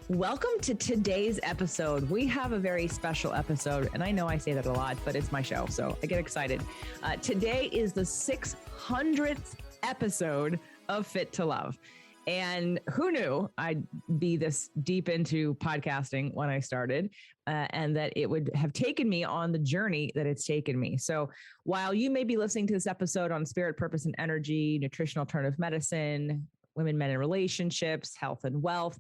Welcome to today's episode. We have a very special episode, and I know I say that a lot, but it's my show, so I get excited. Today is the 600th episode of Fit to Love. And who knew I'd be this deep into podcasting when I started, and that it would have taken me on the journey that it's taken me. So while you may be listening to this episode on spirit, purpose, and energy, nutritional alternative medicine, women, men, and relationships, health and wealth,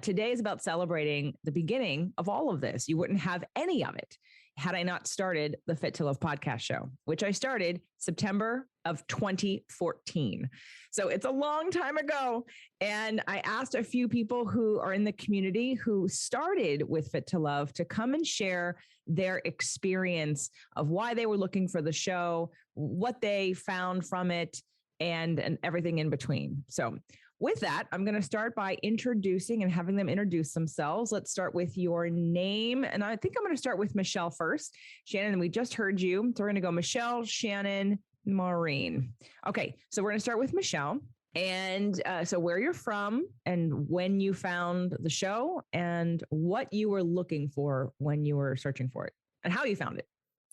today is about celebrating the beginning of all of this. You wouldn't have any of it had I not started the Fit to Love podcast show, which I started September of 2014. So it's a long time ago. And I asked a few people who are in the community who started with Fit to Love to come and share their experience of why they were looking for the show, what they found from it, and everything in between. So with that, I'm going to start by introducing and having them introduce themselves. Let's start with your name. And I think I'm going to start with Michelle first. Shannon, we just heard you. So we're going to go Michelle, Shannon, Maureen. Okay, so we're going to start with Michelle. And so where you're from and when you found the show and what you were looking for when you were searching for it and how you found it.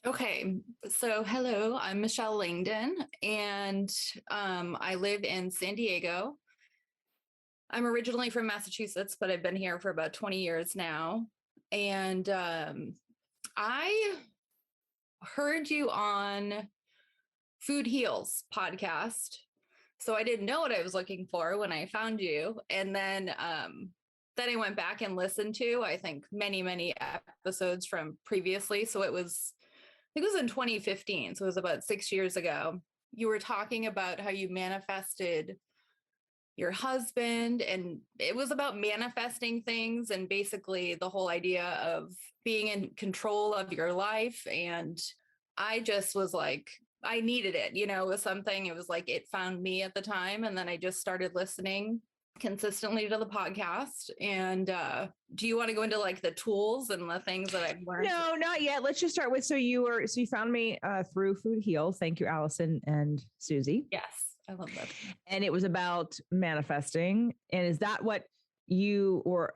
Okay, so hello, I'm Michelle Langdon, and I live in San Diego. I'm originally from Massachusetts, but I've been here for about 20 years now. And I heard you on Food Heals podcast. So I didn't know what I was looking for when I found you. And then I went back and listened to, I think, many episodes from previously. So it was in 2015. So it was about 6 years ago. You were talking about how you manifested your husband, and it was about manifesting things and basically the whole idea of being in control of your life. And I just was like, I needed it, it was something, it was like it found me at the time. And then I just started listening consistently to the podcast. And do you want to go into like the tools and the things that I've learned? No, not yet. Let's just start with, so you found me through Food Heals. Thank you, Allison and Susie. Yes, I love that. And it was about manifesting. And is that what you were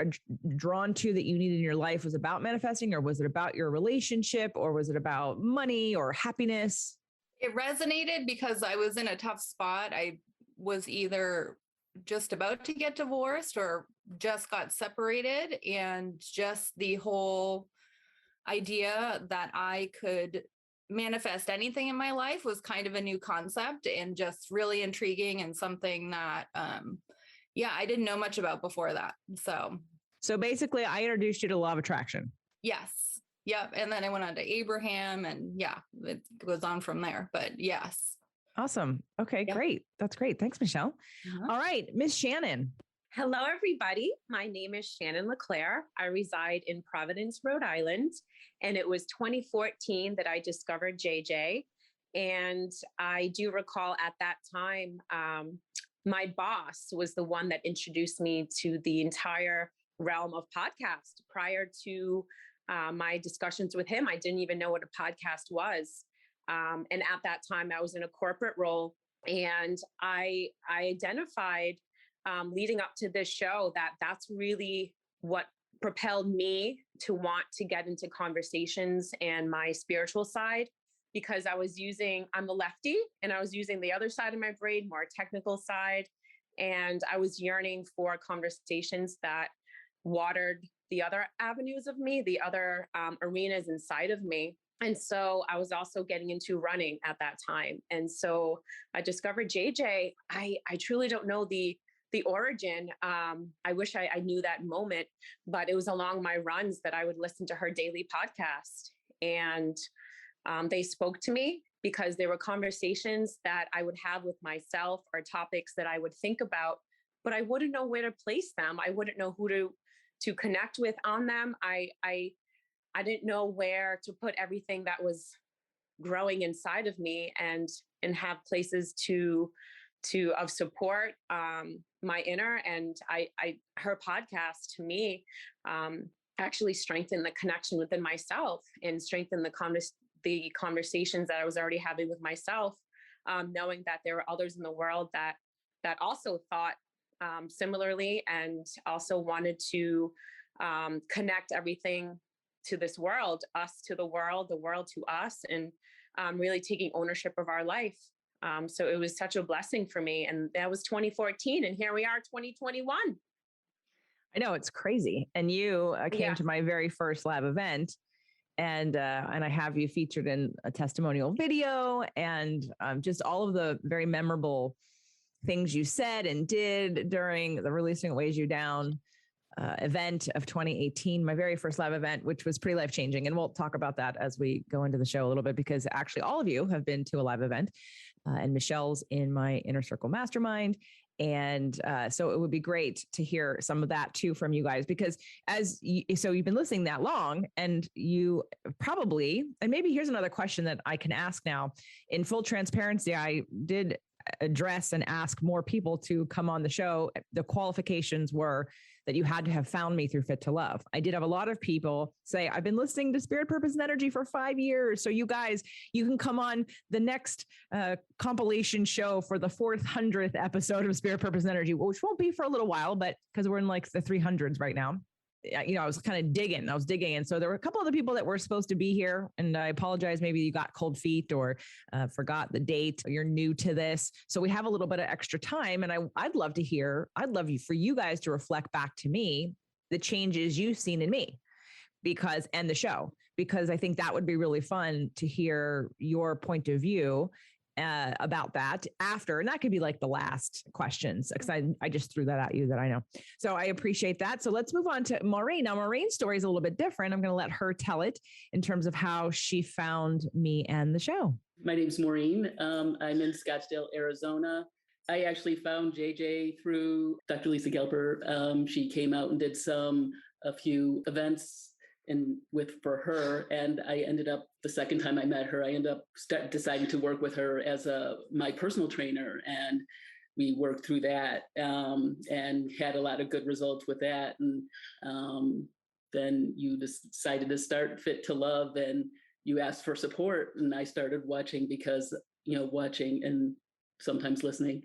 drawn to, that you needed in your life, was about manifesting, or was it about your relationship, or was it about money or happiness? It resonated because I was in a tough spot. I was either just about to get divorced or just got separated, and just the whole idea that I could manifest anything in my life was kind of a new concept and just really intriguing, and something that I didn't know much about before that. So basically I introduced you to law of attraction. Yes. Yep. And then I went on to Abraham, and it goes on from there, but yes. Awesome. Okay, yep. Great. That's great. Thanks, Michelle. Uh-huh. All right, Miss Shannon. Hello, everybody. My name is Shannon LeClaire. I reside in Providence, Rhode Island, and it was 2014 that I discovered JJ. And I do recall at that time, my boss was the one that introduced me to the entire realm of podcast. Prior to my discussions with him, I didn't even know what a podcast was. And at that time, I was in a corporate role, and I identified leading up to this show that that's really what propelled me to want to get into conversations and my spiritual side, because I'm a lefty, and I was using the other side of my brain, more technical side. And I was yearning for conversations that watered the other avenues of me, the other arenas inside of me. And so I was also getting into running at that time. And so I discovered JJ. I truly don't know the origin. I wish I knew that moment, but it was along my runs that I would listen to her daily podcast. And they spoke to me because there were conversations that I would have with myself, or topics that I would think about, but I wouldn't know where to place them. I wouldn't know who to connect with on them. I didn't know where to put everything that was growing inside of me, and have places of support, my inner. And her podcast to me actually strengthened the connection within myself, and strengthened the conversations that I was already having with myself, knowing that there were others in the world that also thought similarly, and also wanted to connect everything to this world, us to the world to us, and really taking ownership of our life. So it was such a blessing for me. And that was 2014. And here we are, 2021. I know, it's crazy. And you came to my very first live event, and I have you featured in a testimonial video, and just all of the very memorable things you said and did during the Releasing What Weighs You Down event of 2018, my very first live event, which was pretty life-changing. And we'll talk about that as we go into the show a little bit, because actually all of you have been to a live event, and Michelle's in my Inner Circle Mastermind. And so it would be great to hear some of that too from you guys, because so you've been listening that long, and you probably, and maybe here's another question that I can ask now. In full transparency, I did address and ask more people to come on the show. The qualifications were that you had to have found me through Fit to Love. I did have a lot of people say, I've been listening to Spirit, Purpose, and Energy for 5 years. So you guys, you can come on the next compilation show for the 400th episode of Spirit, Purpose, and Energy, which won't be for a little while, but because we're in like the 300s right now. I was kind of digging. And so there were a couple of the people that were supposed to be here, and I apologize. Maybe you got cold feet or forgot the date, or you're new to this. So we have a little bit of extra time, and I'd love for you guys to reflect back to me the changes you've seen in me, and the show, because I think that would be really fun to hear your point of view about that after. And that could be like the last questions, because I just threw that at you that I know. So I appreciate that. So let's move on to Maureen. Now, Maureen's story is a little bit different. I'm going to let her tell it in terms of how she found me and the show. My name's Maureen. I'm in Scottsdale, Arizona. I actually found JJ through Dr. Lisa Gelber. She came out and did a few events for her, and I ended up, the second time I met her, I ended up deciding to work with her as my personal trainer, and we worked through that and had a lot of good results with that. And then you decided to start Fit to Love, and you asked for support, and I started watching watching and sometimes listening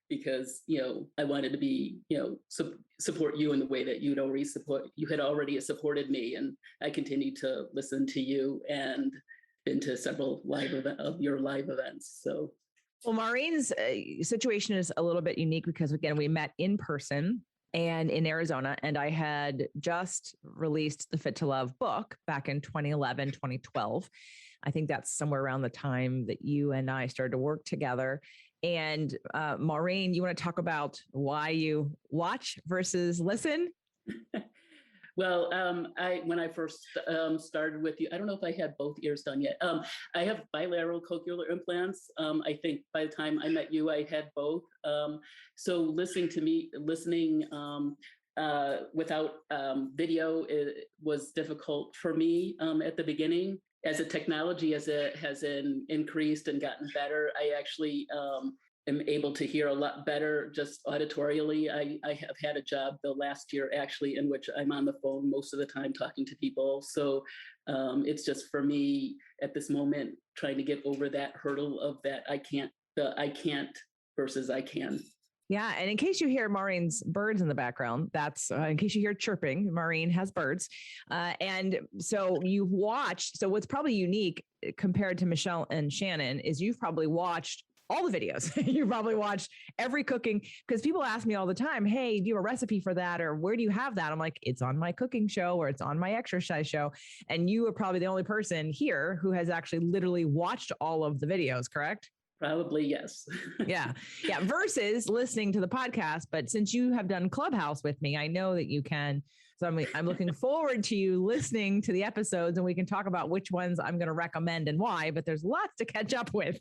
because, I wanted to be, support you in the way that you had already supported me. And I continue to listen to you and been to several of your live events. So. Well, Maureen's situation is a little bit unique because, again, we met in person and in Arizona, and I had just released the Fit to Love book back in 2011, 2012. I think that's somewhere around the time that you and I started to work together. And Maureen, you want to talk about why you watch versus listen? Well, when I first started with you, I don't know if I had both ears done yet. I have bilateral cochlear implants. I think by the time I met you, I had both. So listening without video was difficult for me at the beginning. As the technology has increased and gotten better, I actually am able to hear a lot better just auditorially. I have had a job the last year actually in which I'm on the phone most of the time talking to people. So it's just for me at this moment trying to get over that hurdle of that I can't versus I can. Yeah. And in case you hear Maureen's birds in the background, that's in case you hear chirping, Maureen has birds. And so you've watched. So what's probably unique compared to Michelle and Shannon is you've probably watched all the videos. You probably watched every cooking, because people ask me all the time, hey, do you have a recipe for that? Or where do you have that? I'm like, it's on my cooking show or it's on my exercise show. And you are probably the only person here who has actually literally watched all of the videos, correct? Probably, yes. Yeah. Versus listening to the podcast. But since you have done Clubhouse with me, I know that you can. So I'm looking forward to you listening to the episodes, and we can talk about which ones I'm going to recommend and why, but there's lots to catch up with.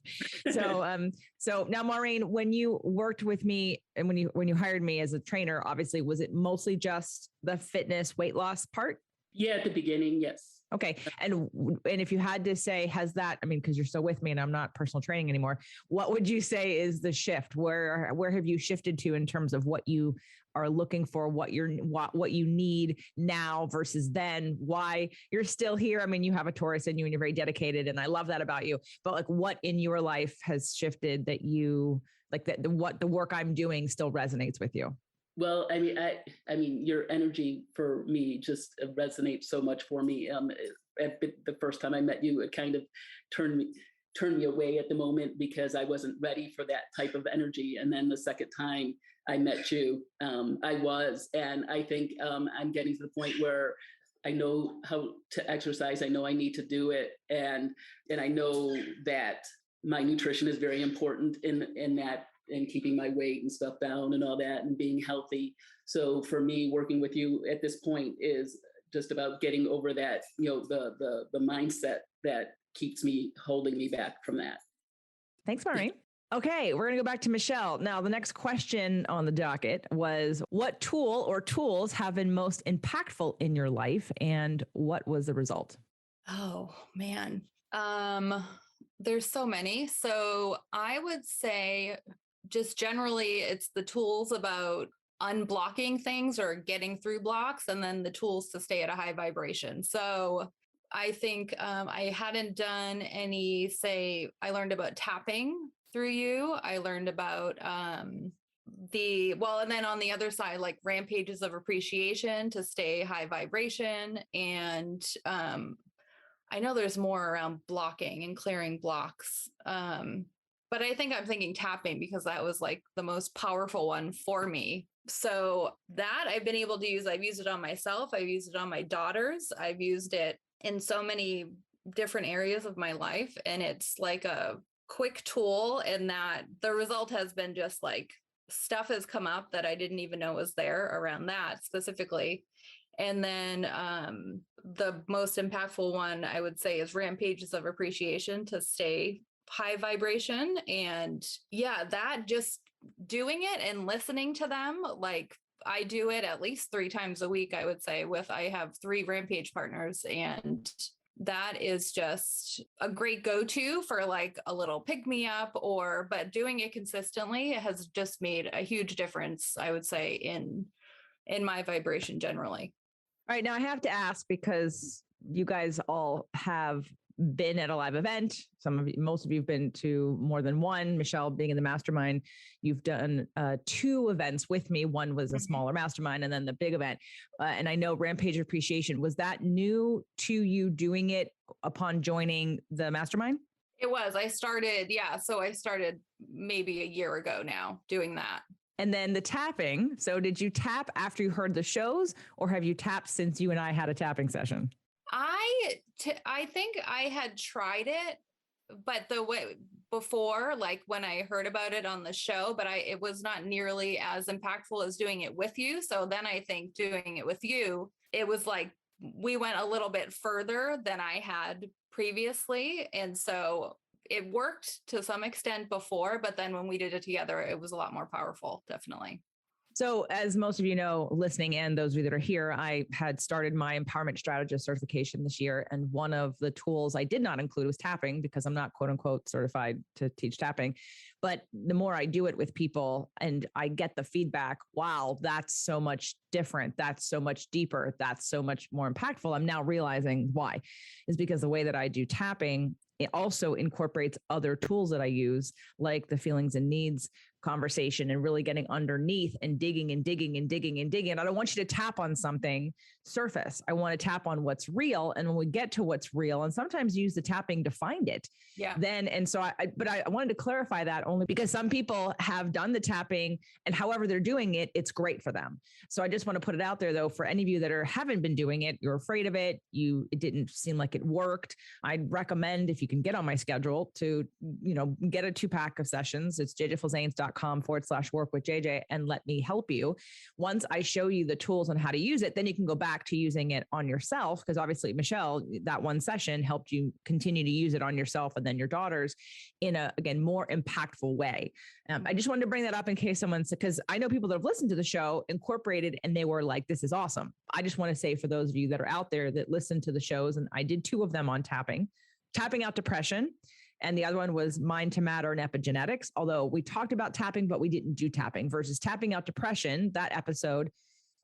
So now, Maureen, when you worked with me and when you hired me as a trainer, obviously, was it mostly just the fitness weight loss part? Yeah, at the beginning, yes. Okay. And if you had to say, has that, because you're still with me and I'm not personal training anymore, what would you say is the shift? Where have you shifted to in terms of what you are looking for, what you need now versus then, why you're still here? You have a Taurus in you and you're very dedicated, and I love that about you. But like, what in your life has shifted that you Like that, what the work I'm doing still resonates with you? Well, I mean, your energy for me just resonates so much for me. The first time I met you, it kind of turned me away at the moment because I wasn't ready for that type of energy. And then the second time I met you, I was, and I think I'm getting to the point where I know how to exercise. I know I need to do it, and I know that my nutrition is very important in that, and keeping my weight and stuff down and all that and being healthy. So for me, working with you at this point is just about getting over that, the mindset that keeps me holding me back from that. Thanks, Maureen. Okay, we're going to go back to Michelle. Now, the next question on the docket was, what tool or tools have been most impactful in your life, and what was the result? Oh, man. There's so many. So I would say just generally it's the tools about unblocking things or getting through blocks, and then the tools to stay at a high vibration. So I think I hadn't done any, I learned about tapping through you. I learned about and then on the other side, like rampages of appreciation to stay high vibration. And I know there's more around blocking and clearing blocks. But I think I'm thinking tapping because that was like the most powerful one for me. So that I've been able to use, I've used it on myself. I've used it on my daughters. I've used it in so many different areas of my life. And it's like a quick tool, in that the result has been just like stuff has come up that I didn't even know was there around that specifically. And then the most impactful one I would say is rampages of appreciation to stay high vibration. And yeah, that just doing it and listening to them, like I do it at least 3 times a week, I would say, I have 3 rampage partners, and that is just a great go-to for like a pick me up, but doing it consistently has just made a huge difference, I would say, in my vibration generally. All right. Now I have to ask, because you guys all have been at a live event. Most of you have been to more than one. Michelle, being in the mastermind, you've done 2 events with me. One was a smaller mastermind, and then the big event. And I know Rampage Appreciation, was that new to you doing it upon joining the mastermind? It was. I started maybe a year ago now doing that. And then the tapping. So did you tap after you heard the shows, or have you tapped since you and I had a tapping session? I think I had tried it, but the way before, like when I heard about it on the show, but it was not nearly as impactful as doing it with you. So then I think doing it with you, it was like we went a little bit further than I had previously. And so it worked to some extent before, but then when we did it together, it was a lot more powerful, definitely. So as most of you know, listening, and those of you that are here, I had started my empowerment strategist certification this year. And one of the tools I did not include was tapping, because I'm not quote unquote certified to teach tapping. But the more I do it with people and I get the feedback, wow, that's so much different. That's so much deeper. That's so much more impactful. I'm now realizing why is because the way that I do tapping, it also incorporates other tools that I use, like the feelings and needs conversation, and really getting underneath and digging and digging and digging and digging. And I don't want you to tap on something surface. I want to tap on what's real. And when we get to what's real, and sometimes use the tapping to find it. Yeah. So I wanted to clarify that only because some people have done the tapping, and however they're doing it, it's great for them. So I just want to put it out there though, for any of you that haven't been doing it, you're afraid of it, it didn't seem like it worked. I'd recommend, if you can get on my schedule, to, get a 2-pack of sessions. It's jjfilzanes.com/work with JJ, and let me help you. Once I show you the tools on how to use it, then you can go back to using it on yourself. Because obviously, Michelle, that one session helped you continue to use it on yourself and then your daughters in a, again, more impactful way. I just wanted to bring that up in case someone's, because I know people that have listened to the show, incorporated, and they were like, this is awesome. I just want to say, for those of you that are out there that listen to the shows, and I did 2 of them on tapping out depression. And the other one was Mind to Matter and epigenetics. Although we talked about tapping, but we didn't do tapping, versus tapping out depression. That episode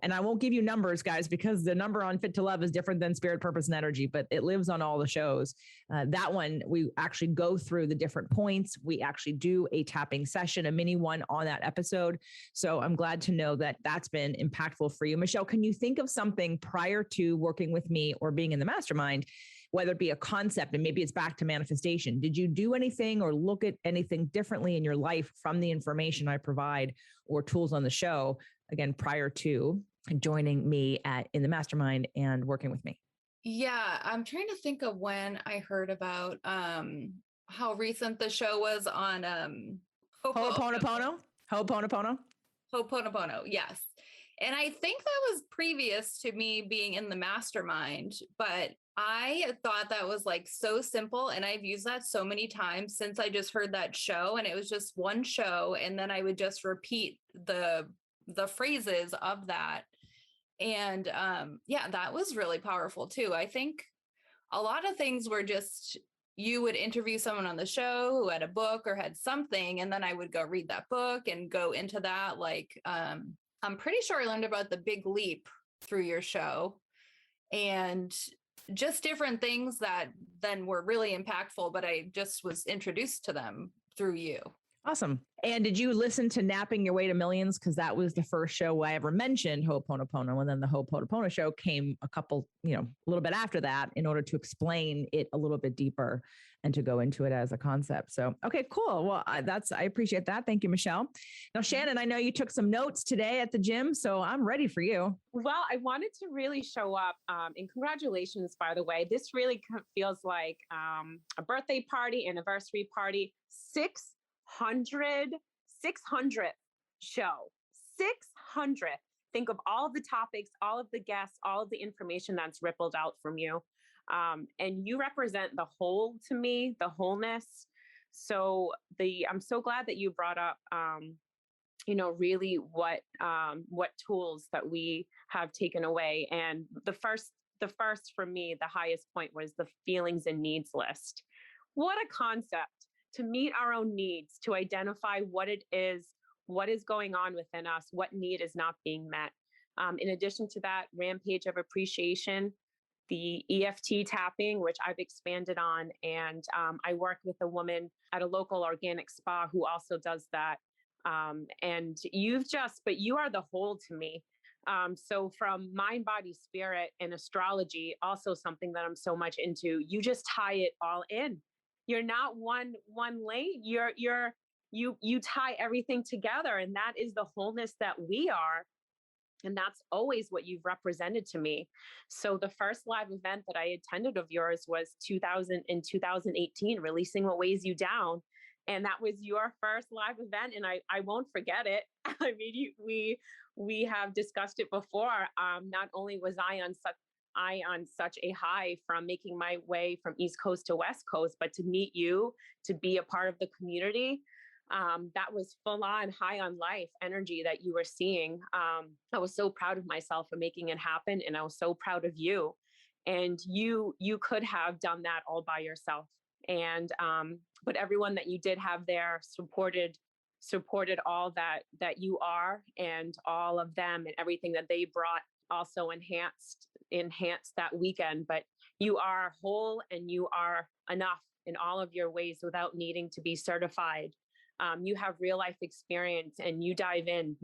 And I won't give you numbers, guys, because the number on Fit to Love is different than Spirit, Purpose, and Energy, but it lives on all the shows. That one, we actually go through the different points. We actually do a tapping session, a mini one on that episode. So I'm glad to know that that's been impactful for you. Michelle, can you think of something prior to working with me or being in the mastermind, whether it be a concept, and maybe it's back to manifestation? Did you do anything or look at anything differently in your life from the information I provide or tools on the show, again, prior to joining me in the mastermind and working with me? Yeah, I'm trying to think of when I heard about how recent the show was on Ho'oponopono? Ho'oponopono? Ho'oponopono, yes. And I think that was previous to me being in the mastermind, but I thought that was like so simple. And I've used that so many times since I just heard that show. And it was just one show. And then I would just repeat the phrases of that. And yeah, that was really powerful too. I think a lot of things were just, you would interview someone on the show who had a book or had something, and then I would go read that book and go into that. Like, I'm pretty sure I learned about the big leap through your show, and just different things that then were really impactful, but I just was introduced to them through you. Awesome. And did you listen to Napping Your Way to Millions? Because that was the first show I ever mentioned Ho'oponopono. And then the Ho'oponopono show came a little bit after that in order to explain it a little bit deeper and to go into it as a concept. So, okay, cool. Well, I appreciate that. Thank you, Michelle. Now, Shannon, I know you took some notes today at the gym, so I'm ready for you. Well, I wanted to really show up, and congratulations, by the way. This really feels like a birthday party, anniversary party, 600th show, 600th. Think of all of the topics, all of the guests, all of the information that's rippled out from you. And you represent the whole to me, the wholeness. So I'm so glad that you brought up, really what tools that we have taken away. And the first for me, the highest point was the feelings and needs list. What a concept to meet our own needs, to identify what is going on within us, what need is not being met. In addition to that, rampage of appreciation, the EFT tapping, which I've expanded on. And I work with a woman at a local organic spa who also does that. And you are the whole to me. So from mind, body, spirit, and astrology, also something that I'm so much into, you just tie it all in. You're not one lane. You tie everything together, and that is the wholeness that we are. And that's always what you've represented to me. So the first live event that I attended of yours was 2018, Releasing What Weighs You Down. And that was your first live event. And I won't forget it. I mean, we have discussed it before. Not only was I on such a high from making my way from East Coast to West Coast, but to meet you, to be a part of the community, that was full on high on life energy that you were seeing. I was so proud of myself for making it happen. And I was so proud of you. And you could have done that all by yourself. And, but everyone that you did have there supported all that you are, and all of them and everything that they brought also enhanced that weekend. But you are whole and you are enough in all of your ways without needing to be certified. You have real life experience, and you dive in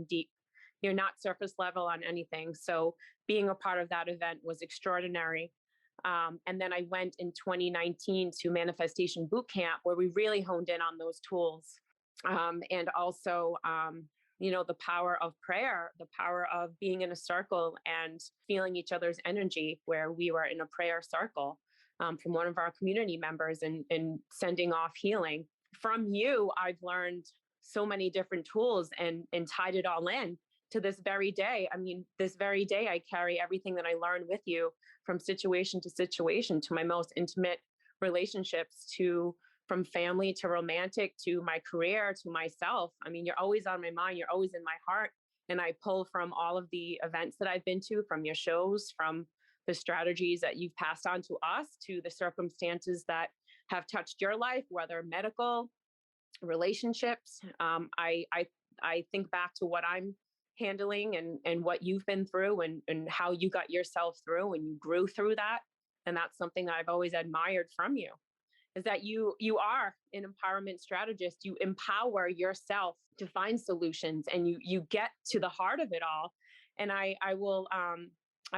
deep. You're not surface level on anything. So being a part of that event was extraordinary. And then I went in 2019 to Manifestation Bootcamp, where we really honed in on those tools. And also, the power of prayer, the power of being in a circle and feeling each other's energy, where we were in a prayer circle from one of our community members, and sending off healing. From you, I've learned so many different tools and tied it all in to this very day. I mean, this very day, I carry everything that I learned with you from situation to situation, to my most intimate relationships, from family to romantic, to my career, to myself. I mean, you're always on my mind. You're always in my heart. And I pull from all of the events that I've been to, from your shows, from the strategies that you've passed on to us, to the circumstances that have touched your life, whether medical, relationships. I think back to what I'm handling and what you've been through and how you got yourself through and you grew through that. And that's something that I've always admired from you, is that you are an empowerment strategist. You empower yourself to find solutions and you get to the heart of it all. And I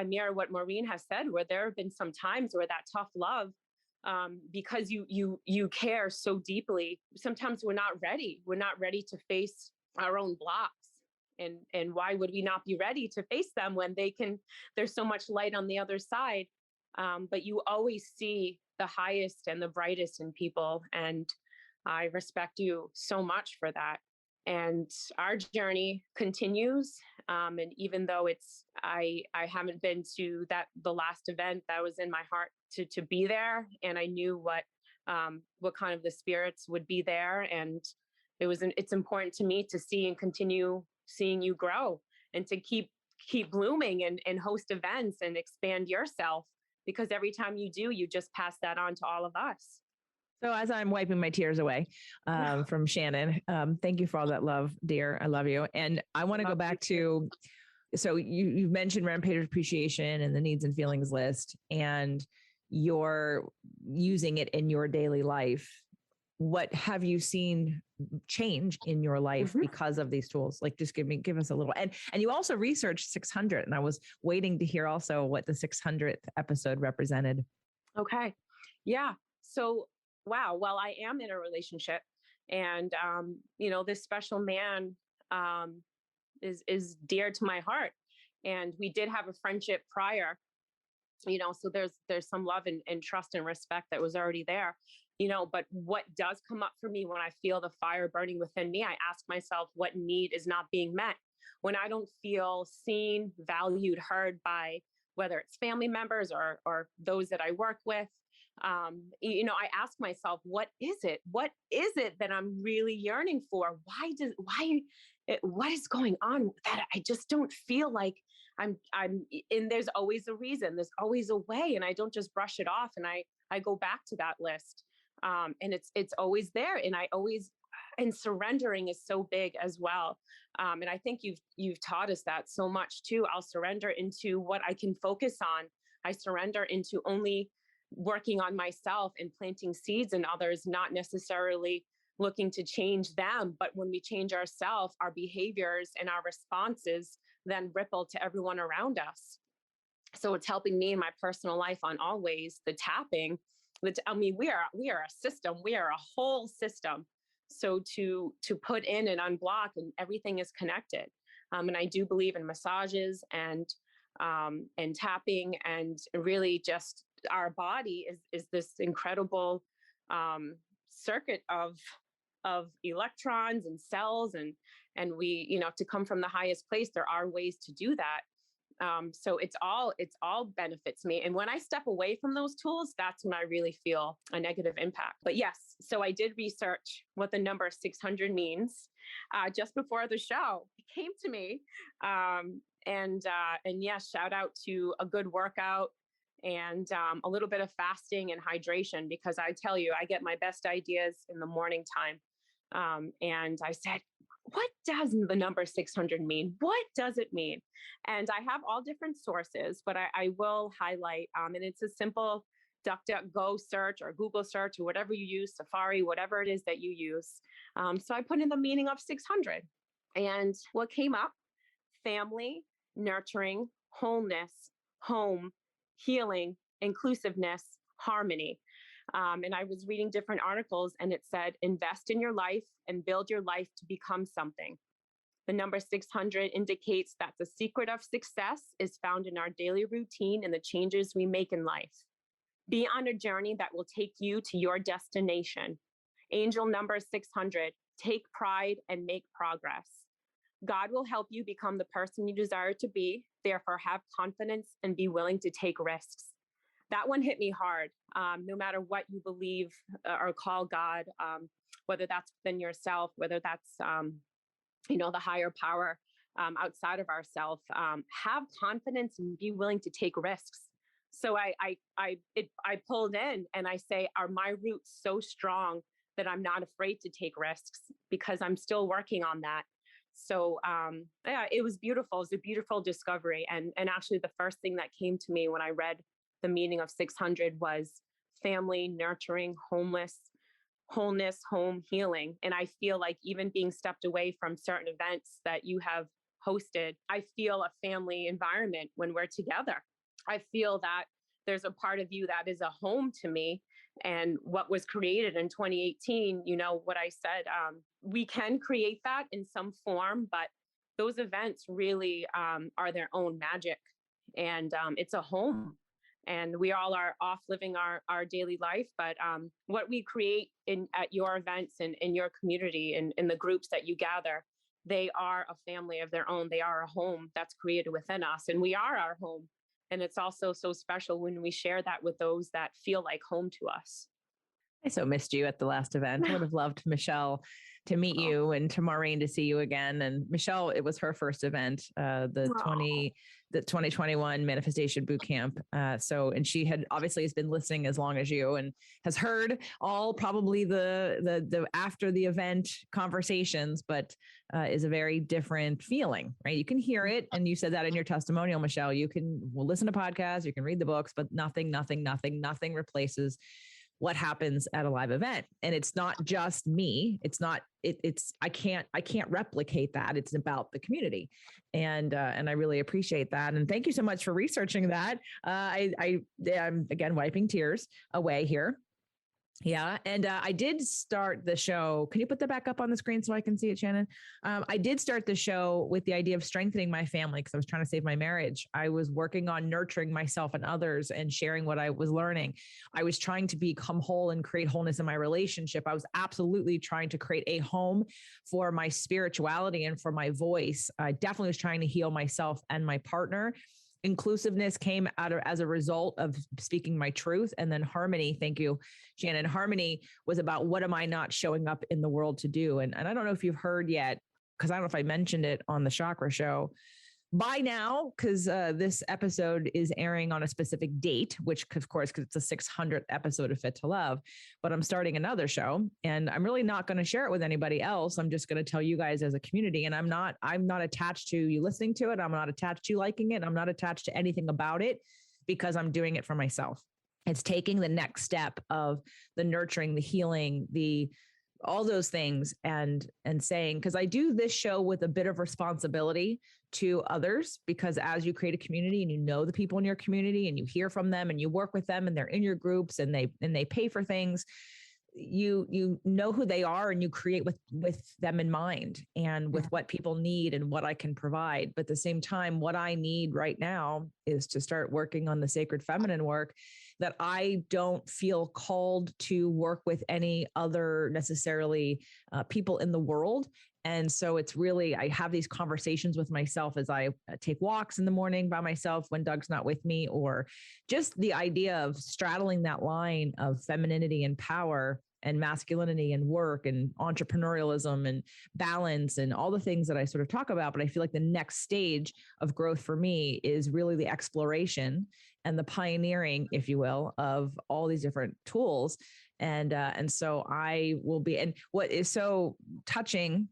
mirror what Maureen has said, where there have been some times where that tough love, because you care so deeply, sometimes we're not ready. We're not ready to face our own blocks. And why would we not be ready to face them when there's so much light on the other side? But you always see the highest and the brightest in people. And I respect you so much for that. And our journey continues. And even though I haven't been to the last event, that was in my heart to be there. And I knew what kind of the spirits would be there. And it's important to me to see and continue seeing you grow and to keep blooming and host events and expand yourself, because every time you do, you just pass that on to all of us. So as I'm wiping my tears away from Shannon, thank you for all that love, dear. I love you. And I want to go back to, so you mentioned Rampage Appreciation and the needs and feelings list, and you're using it in your daily life. What have you seen change in your life because of these tools? Like, just give us a little, and you also researched 600, and I was waiting to hear also what the 600th episode represented. Okay. Yeah. So, wow. Well, I am in a relationship, and, this special man, is dear to my heart. And we did have a friendship prior, so there's some love and trust and respect that was already there. But what does come up for me when I feel the fire burning within me, I ask myself, what need is not being met? When I don't feel seen, valued, heard by whether it's family members or those that I work with, I ask myself, what is it? What is it that I'm really yearning for? What is going on that I just don't feel like and there's always a reason, there's always a way. And I don't just brush it off. And I go back to that list. And it's always there. And surrendering is so big as well. And I think you've taught us that so much too. I'll surrender into what I can focus on. I surrender into only working on myself and planting seeds in others, not necessarily looking to change them. But when we change ourselves, our behaviors and our responses then ripple to everyone around us. So it's helping me in my personal life on always the tapping. We are a system. We are a whole system. So to put in and unblock, and everything is connected. And I do believe in massages and tapping, and really just our body is this incredible circuit of electrons and cells, and we, to come from the highest place, there are ways to do that. So it's all benefits me. And when I step away from those tools, that's when I really feel a negative impact. But yes, so I did research what the number 600 means just before the show. It came to me. And yes, shout out to a good workout and a little bit of fasting and hydration, because I tell you, I get my best ideas in the morning time. And I said, what does the number 600 mean? What does it mean? And I have all different sources, but I will highlight, and it's a simple DuckDuckGo search or Google search or whatever you use, Safari, whatever it is that you use. So I put in the meaning of 600, and what came up: family, nurturing, wholeness, home, healing, inclusiveness, harmony. And I was reading different articles, and it said, invest in your life and build your life to become something. The number 600 indicates that the secret of success is found in our daily routine and the changes we make in life. Be on a journey that will take you to your destination. Angel number 600, take pride and make progress. God will help you become the person you desire to be. Therefore, have confidence and be willing to take risks. That one hit me hard. No matter what you believe or call God, whether that's within yourself, whether that's, the higher power outside of ourselves, have confidence and be willing to take risks. So I pulled in and I say, are my roots so strong that I'm not afraid to take risks? Because I'm still working on that. So yeah, it was beautiful. It was a beautiful discovery. And actually the first thing that came to me when I read the meaning of 600 was family, nurturing, homeless, wholeness, home, healing. And I feel like even being stepped away from certain events that you have hosted, I feel a family environment when we're together. I feel that there's a part of you that is a home to me. And what was created in 2018, you know, what I said, we can create that in some form, but those events really are their own magic. And it's a home. And we all are off living our daily life. But what we create at your events and in your community and in the groups that you gather, they are a family of their own. They are a home that's created within us. And we are our home. And it's also so special when we share that with those that feel like home to us. I so missed you at the last event. I would have loved Michelle to meet you and to Maureen to see you again. And Michelle, it was her first event, the 2021 Manifestation Bootcamp. And she had obviously has been listening as long as you and has heard all probably the after the event conversations, but is a very different feeling, right? You can hear it. And you said that in your testimonial, Michelle, we'll listen to podcasts, you can read the books, but nothing replaces what happens at a live event. And it's not just me. I can't replicate that. It's about the community. And I really appreciate that. And thank you so much for researching that. I'm again, wiping tears away here. Yeah. And I did start the show. Can you put that back up on the screen so I can see it, Shannon? I did start the show with the idea of strengthening my family because I was trying to save my marriage. I was working on nurturing myself and others and sharing what I was learning. I was trying to become whole and create wholeness in my relationship. I was absolutely trying to create a home for my spirituality and for my voice. I definitely was trying to heal myself and my partner. Inclusiveness came as a result of speaking my truth. And then harmony, thank you, Shannon. Harmony was about what am I not showing up in the world to do? And I don't know if you've heard yet, because I don't know if I mentioned it on the Chakra Show. By now, because this episode is airing on a specific date, which of course, because it's the 600th episode of Fit to Love, but I'm starting another show and I'm really not going to share it with anybody else. I'm just going to tell you guys as a community, and I'm not attached to you listening to it. I'm not attached to you liking it. I'm not attached to anything about it because I'm doing it for myself. It's taking the next step of the nurturing, the healing, all those things and saying, because I do this show with a bit of responsibility to others, because as you create a community and you know the people in your community and you hear from them and you work with them and they're in your groups and they pay for things, you know who they are and you create with them in mind and with what people need and what I can provide. But at the same time, what I need right now is to start working on the sacred feminine work that I don't feel called to work with any other necessarily people in the world. And so it's really, I have these conversations with myself as I take walks in the morning by myself when Doug's not with me, or just the idea of straddling that line of femininity and power and masculinity and work and entrepreneurialism and balance and all the things that I sort of talk about. But I feel like the next stage of growth for me is really the exploration and the pioneering, if you will, of all these different tools. And so I will be, and what is so touching,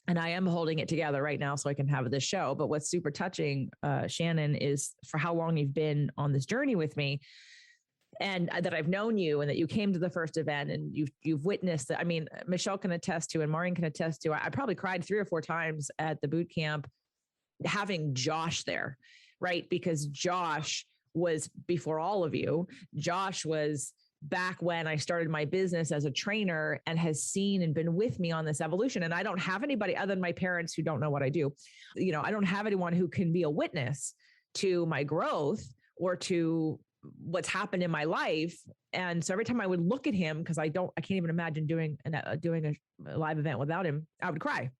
and I am holding it together right now so I can have this show, but what's super touching, Shannon, is for how long you've been on this journey with me, and that I've known you and that you came to the first event and you've witnessed that. I mean, Michelle can attest to, and Maureen can attest to, I probably cried 3 or 4 times at the boot camp having Josh there, right? Because Josh was before all of you. Josh was back when I started my business as a trainer and has seen and been with me on this evolution. And I don't have anybody other than my parents who don't know what I do. You know, I don't have anyone who can be a witness to my growth or to what's happened in my life. And so every time I would look at him, because I can't even imagine doing a live event without him, I would cry.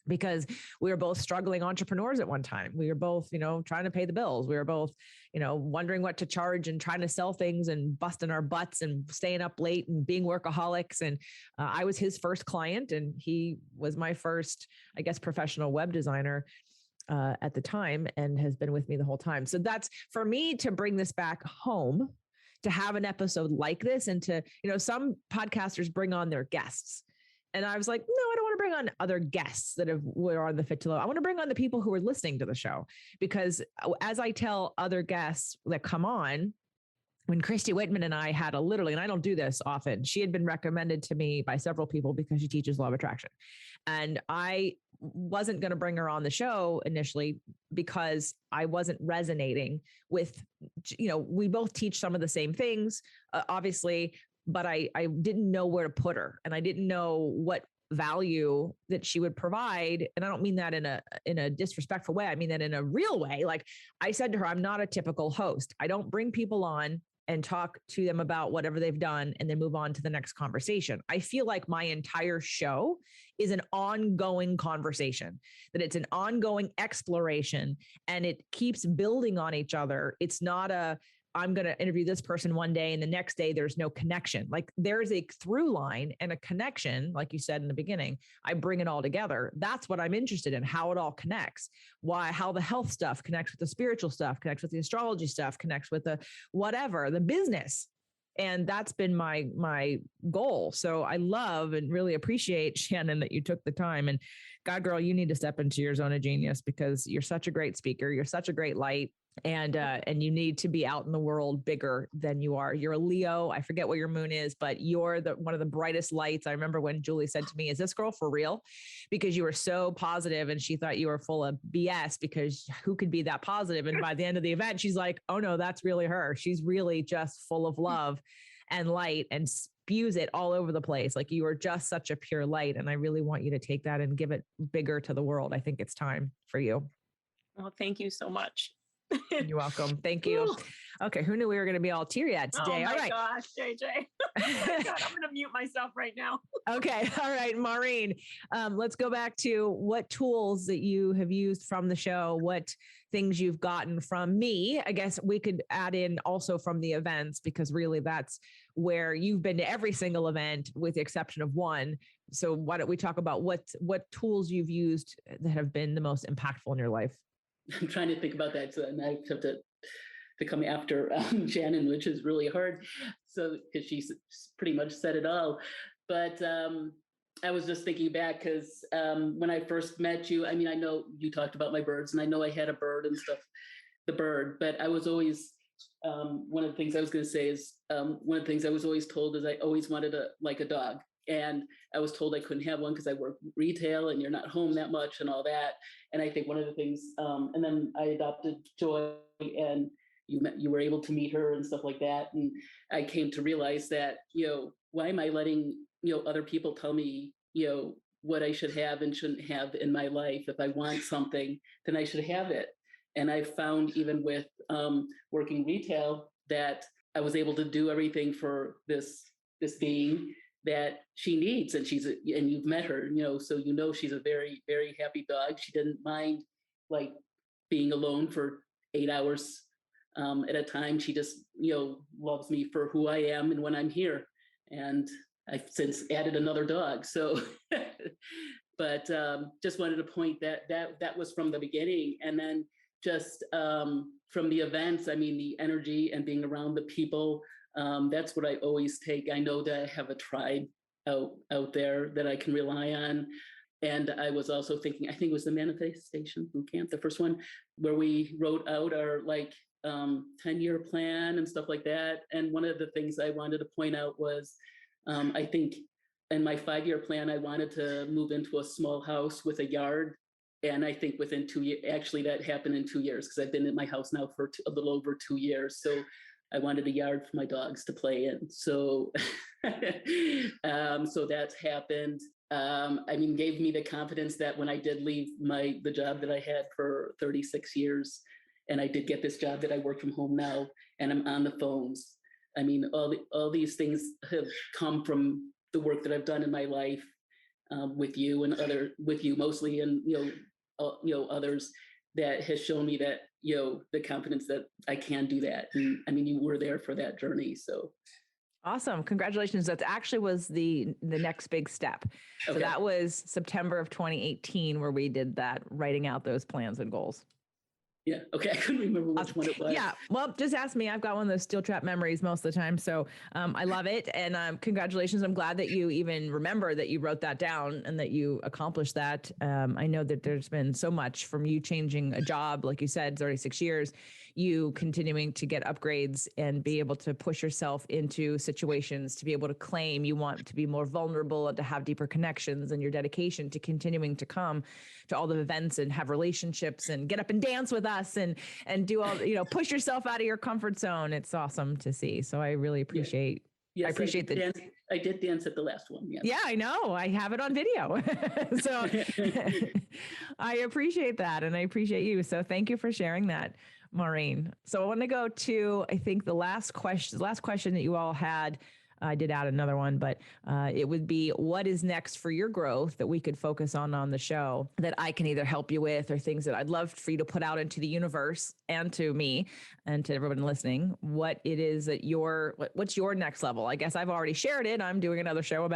Because we were both struggling entrepreneurs at one time. We were both, trying to pay the bills. We were both, wondering what to charge and trying to sell things and busting our butts and staying up late and being workaholics. And I was his first client and he was my first, I guess, professional web designer at the time and has been with me the whole time. So that's for me to bring this back home, to have an episode like this and to, some podcasters bring on their guests. And I was like, no, I don't want to bring on other guests that were on the Fit to Low. I want to bring on the people who are listening to the show, because as I tell other guests that come on, when Christy Whitman and I had and I don't do this often, she had been recommended to me by several people because she teaches law of attraction. And I wasn't going to bring her on the show initially because I wasn't resonating with, we both teach some of the same things, obviously, but I didn't know where to put her, and I didn't know what value that she would provide. And I don't mean that in a disrespectful way. I mean that in a real way. Like I said to her, I'm not a typical host. I don't bring people on and talk to them about whatever they've done and then move on to the next conversation. I feel like my entire show is an ongoing conversation, that it's an ongoing exploration, and it keeps building on each other. It's not I'm going to interview this person one day and the next day there's no connection. Like there's a through line and a connection. Like you said in the beginning, I bring it all together. That's what I'm interested in, how it all connects, how the health stuff connects with the spiritual stuff, connects with the astrology stuff, connects with the whatever, the business. And that's been my goal. So I love and really appreciate, Shannon, that you took the time. And God, girl, you need to step into your zone of genius, because you're such a great speaker. You're such a great light. And you need to be out in the world bigger than you are. You're a Leo. I forget what your moon is, but you're one of the brightest lights. I remember when Julie said to me, is this girl for real? Because you were so positive, and she thought you were full of BS, because who could be that positive? And by the end of the event, she's like, oh no, that's really her. She's really just full of love and light and spews it all over the place. Like you are just such a pure light. And I really want you to take that and give it bigger to the world. I think it's time for you. Well, thank you so much. You're welcome. Thank you. Okay. Who knew we were going to be all teary-eyed today? Oh my all right. gosh, JJ. Oh my God, I'm going to mute myself right now. Okay. All right, Maureen, let's go back to what tools that you have used from the show, what things you've gotten from me. I guess we could add in also from the events, because really that's where you've been to every single event with the exception of one. So why don't we talk about what tools you've used that have been the most impactful in your life? I'm trying to think about that. So and I have to come after Shannon, which is really hard. So because she's pretty much said it all. But I was just thinking back, because when I first met you, I mean, I know you talked about my birds, and I know I had a bird and stuff, the bird, but I was always, one of the things I was going to say is, one of the things I was always told is I always wanted a dog. And I was told I couldn't have one because I work retail and you're not home that much and all that. And I think one of the things, and then I adopted Joy, and you were able to meet her and stuff like that. And I came to realize that, why am I letting, other people tell me, what I should have and shouldn't have in my life? If I want something, then I should have it. And I found even with working retail that I was able to do everything for this being that she needs, and and you've met her, so she's a very, very happy dog. She didn't mind like being alone for 8 hours at a time. She just, loves me for who I am and when I'm here. And I've since added another dog. So, but just wanted to point that was from the beginning. And then just from the events, I mean, the energy and being around the people, that's what I always take. I know that I have a tribe out there that I can rely on. And I was also thinking, I think it was the Manifestation Bootcamp, the first one, where we wrote out our 10-year plan and stuff like that. And one of the things I wanted to point out was, I think in my 5-year plan, I wanted to move into a small house with a yard. And I think within 2 years, actually that happened in 2 years, because I've been in my house now for a little over 2 years. So I wanted a yard for my dogs to play in. So, so that's happened. I mean, gave me the confidence that when I did leave the job that I had for 36 years, and I did get this job that I work from home now, and I'm on the phones. I mean, all these things have come from the work that I've done in my life with you mostly, and others, that has shown me that, the confidence that I can do that. And I mean, you were there for that journey. So awesome. Congratulations. That actually was the next big step. So okay. That was September of 2018, where we did that, writing out those plans and goals. Yeah. Okay. I couldn't remember which one it was. Yeah. Well, just ask me. I've got one of those steel trap memories most of the time. So I love it. And congratulations. I'm glad that you even remember that you wrote that down and that you accomplished that. I know that there's been so much from you changing a job, like you said, it's already 6 years, you continuing to get upgrades and be able to push yourself into situations, to be able to claim you want to be more vulnerable and to have deeper connections, and your dedication to continuing to come to all the events and have relationships and get up and dance with us and do all, push yourself out of your comfort zone. It's awesome to see. So I really appreciate Yes, I appreciate I did dance at the last one. Yes. Yeah, I know. I have it on video. So I appreciate that. And I appreciate you. So thank you for sharing that, Maureen. So I want to go to, I think the last question that you all had. I did add another one, but it would be, what is next for your growth that we could focus on the show that I can either help you with, or things that I'd love for you to put out into the universe and to me and to everyone listening, what it is that what's your next level? I guess I've already shared it. I'm doing another show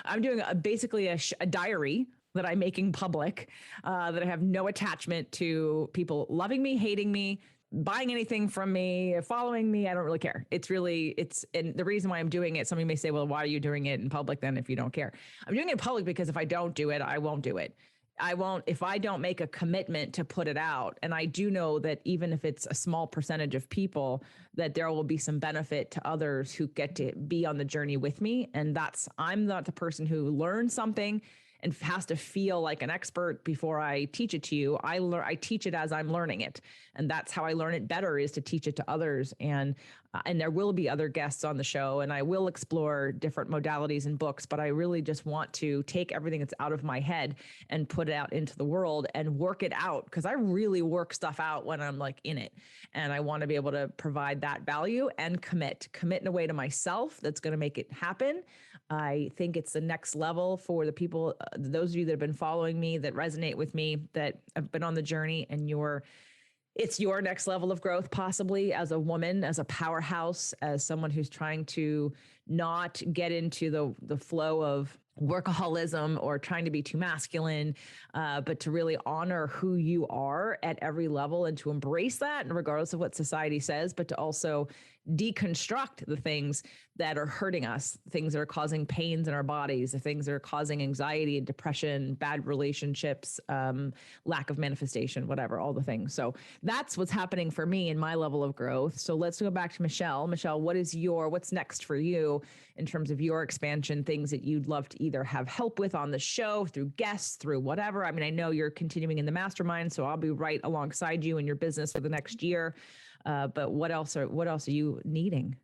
I'm doing basically a diary that I'm making public, that I have no attachment to people loving me, hating me, buying anything from me, following me. I don't really care. And the reason why I'm doing it, somebody may say, well, why are you doing it in public then if you don't care? I'm doing it in public because if I don't do it, I won't do it. If I don't make a commitment to put it out. And I do know that even if it's a small percentage of people, that there will be some benefit to others who get to be on the journey with me. And I'm not the person who learns something and has to feel like an expert before I teach it to you. I teach it as I'm learning it. And that's how I learn it better, is to teach it to others. And there will be other guests on the show, and I will explore different modalities and books, but I really just want to take everything that's out of my head and put it out into the world and work it out, because I really work stuff out when I'm like in it. And I want to be able to provide that value and commit in a way to myself that's going to make it happen. I think it's the next level for the people, those of you that have been following me, that resonate with me, that have been on the journey, and it's your next level of growth, possibly as a woman, as a powerhouse, as someone who's trying to not get into the flow of workaholism or trying to be too masculine, but to really honor who you are at every level and to embrace that, and regardless of what society says, but to also deconstruct the things that are hurting us, things that are causing pains in our bodies, the things that are causing anxiety and depression, bad relationships, lack of manifestation, whatever, all the things. So that's what's happening for me in my level of growth. So let's go back to Michelle. Michelle, what's next for you in terms of your expansion, things that you'd love to either have help with on the show, through guests, through whatever? I mean, I know you're continuing in the mastermind, so I'll be right alongside you in your business for the next year. But what else are you needing?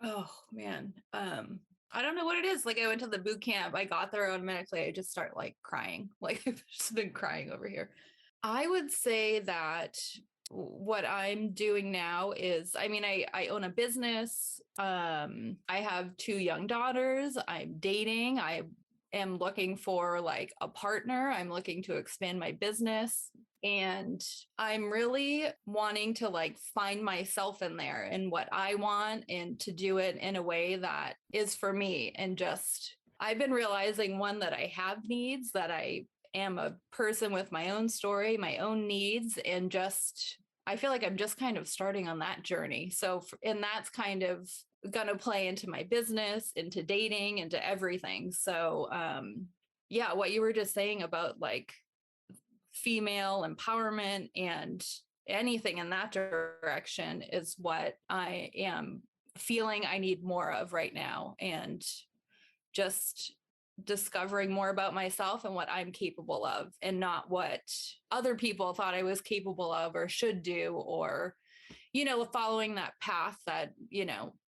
Oh man. I don't know what it is. Like, I went to the boot camp, I got there automatically. I just start like crying. Like, I've just been crying over here. I would say that what I'm doing now is, I own a business. I have 2 young daughters. I'm dating. I am looking for like a partner. I'm looking to expand my business. And I'm really wanting to like find myself in there and what I want, and to do it in a way that is for me. And just, I've been realizing, one, that I have needs, that I am a person with my own story, my own needs, and just, I feel like I'm just kind of starting on that journey. And that's kind of going to play into my business, into dating, into everything. So, yeah, what you were just saying about like female empowerment and anything in that direction is what I am feeling I need more of right now. And just discovering more about myself and what I'm capable of, and not what other people thought I was capable of or should do, or, following that path that,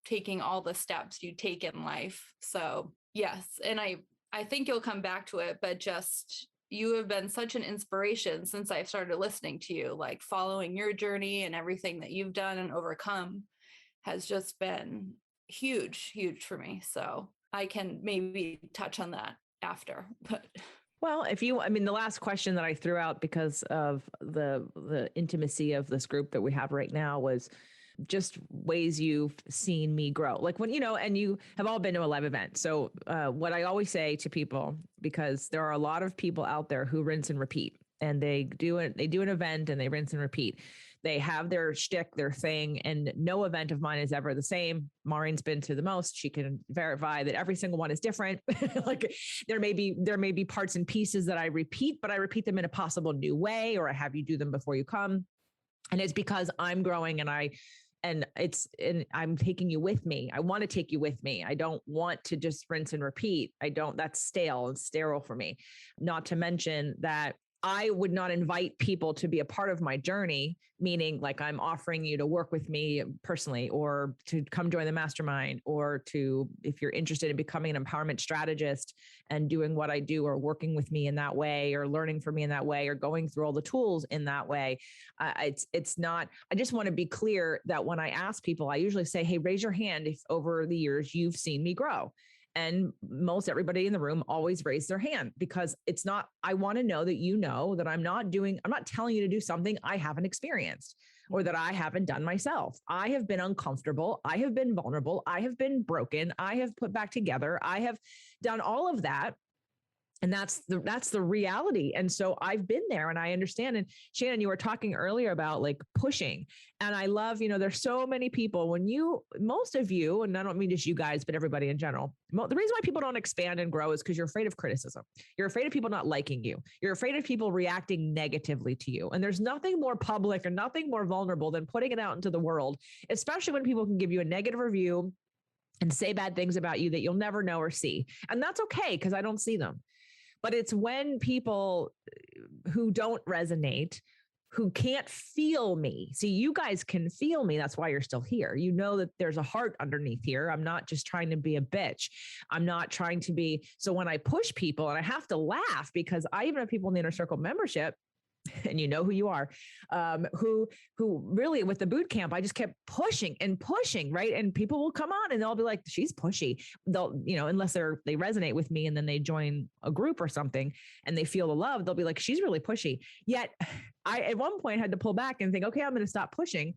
taking all the steps you take in life. So yes. And I think you'll come back to it, but just, you have been such an inspiration since I've started listening to you, like following your journey, and everything that you've done and overcome has just been huge, huge for me. So I can maybe touch on that after, but. Well, the last question that I threw out because of the intimacy of this group that we have right now was just ways you've seen me grow. Like when, and you have all been to a live event. So what I always say to people, because there are a lot of people out there who rinse and repeat. and they do an event and they rinse and repeat. They have their shtick, their thing, and no event of mine is ever the same. Maureen's been to the most. She can verify that every single one is different. Like there may be parts and pieces that I repeat, but I repeat them in a possible new way, or I have you do them before you come. And it's because I'm growing and I'm taking you with me. I want to take you with me. I don't want to just rinse and repeat. That's stale and sterile for me. Not to mention that I would not invite people to be a part of my journey, meaning like I'm offering you to work with me personally, or to come join the mastermind, or to, if you're interested in becoming an empowerment strategist and doing what I do, or working with me in that way, or learning from me in that way, or going through all the tools in that way. It's not, I just want to be clear that when I ask people, I usually say, hey, raise your hand if over the years you've seen me grow. And most everybody in the room always raise their hand, because it's not, I want to know that you know that I'm not telling you to do something I haven't experienced or that I haven't done myself. I have been uncomfortable. I have been vulnerable. I have been broken. I have put back together. I have done all of that. And that's the reality. And so I've been there and I understand. And Shannon, you were talking earlier about like pushing. And I love, there's so many people most of you, and I don't mean just you guys, but everybody in general, the reason why people don't expand and grow is because you're afraid of criticism. You're afraid of people not liking you. You're afraid of people reacting negatively to you. And there's nothing more public and nothing more vulnerable than putting it out into the world, especially when people can give you a negative review and say bad things about you that you'll never know or see. And that's okay, because I don't see them. But it's when people who don't resonate, who can't feel me. See, you guys can feel me. That's why you're still here. You know that there's a heart underneath here. I'm not just trying to be a bitch. I'm not trying to be. So when I push people, and I have to laugh because I even have people in the Inner Circle membership, and you know who you are, who really with the boot camp, I just kept pushing and pushing, right? And people will come on and they'll be like, she's pushy. They'll, unless they resonate with me and then they join a group or something and they feel the love, they'll be like, she's really pushy. Yet I, at one point, had to pull back and think, okay, I'm going to stop pushing.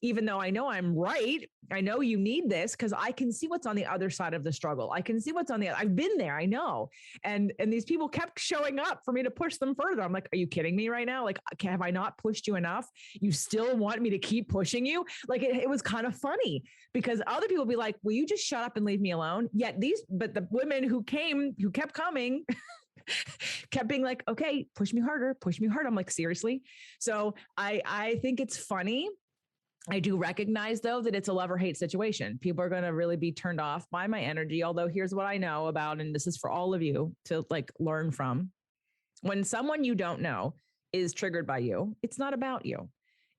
Even though I know I'm right, I know you need this because I can see what's on the other side of the struggle. I can see what's on I've been there, I know. And these people kept showing up for me to push them further. I'm like, are you kidding me right now? Like, have I not pushed you enough? You still want me to keep pushing you? Like it was kind of funny because other people be like, will you just shut up and leave me alone? But the women who kept coming, kept being like, okay, push me harder. I'm like, seriously? So I think it's funny. I do recognize, though, that it's a love or hate situation. People are going to really be turned off by my energy. Although here's what I know about, and this is for all of you to like learn from. When someone you don't know is triggered by you, it's not about you.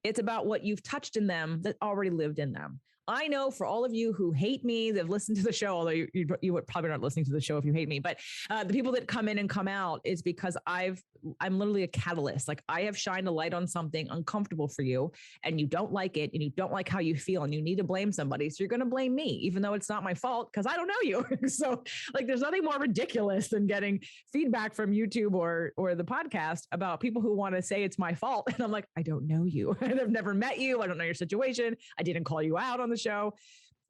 It's about what you've touched in them that already lived in them. I know for all of you who hate me, that have listened to the show, although you would probably not listening to the show if you hate me, but the people that come in and come out is because I'm literally a catalyst. Like I have shined a light on something uncomfortable for you and you don't like it and you don't like how you feel and you need to blame somebody. So you're going to blame me, even though it's not my fault because I don't know you. So like, there's nothing more ridiculous than getting feedback from YouTube or the podcast about people who want to say it's my fault. And I'm like, I don't know you. I've never met you. I don't know your situation. I didn't call you out on the show,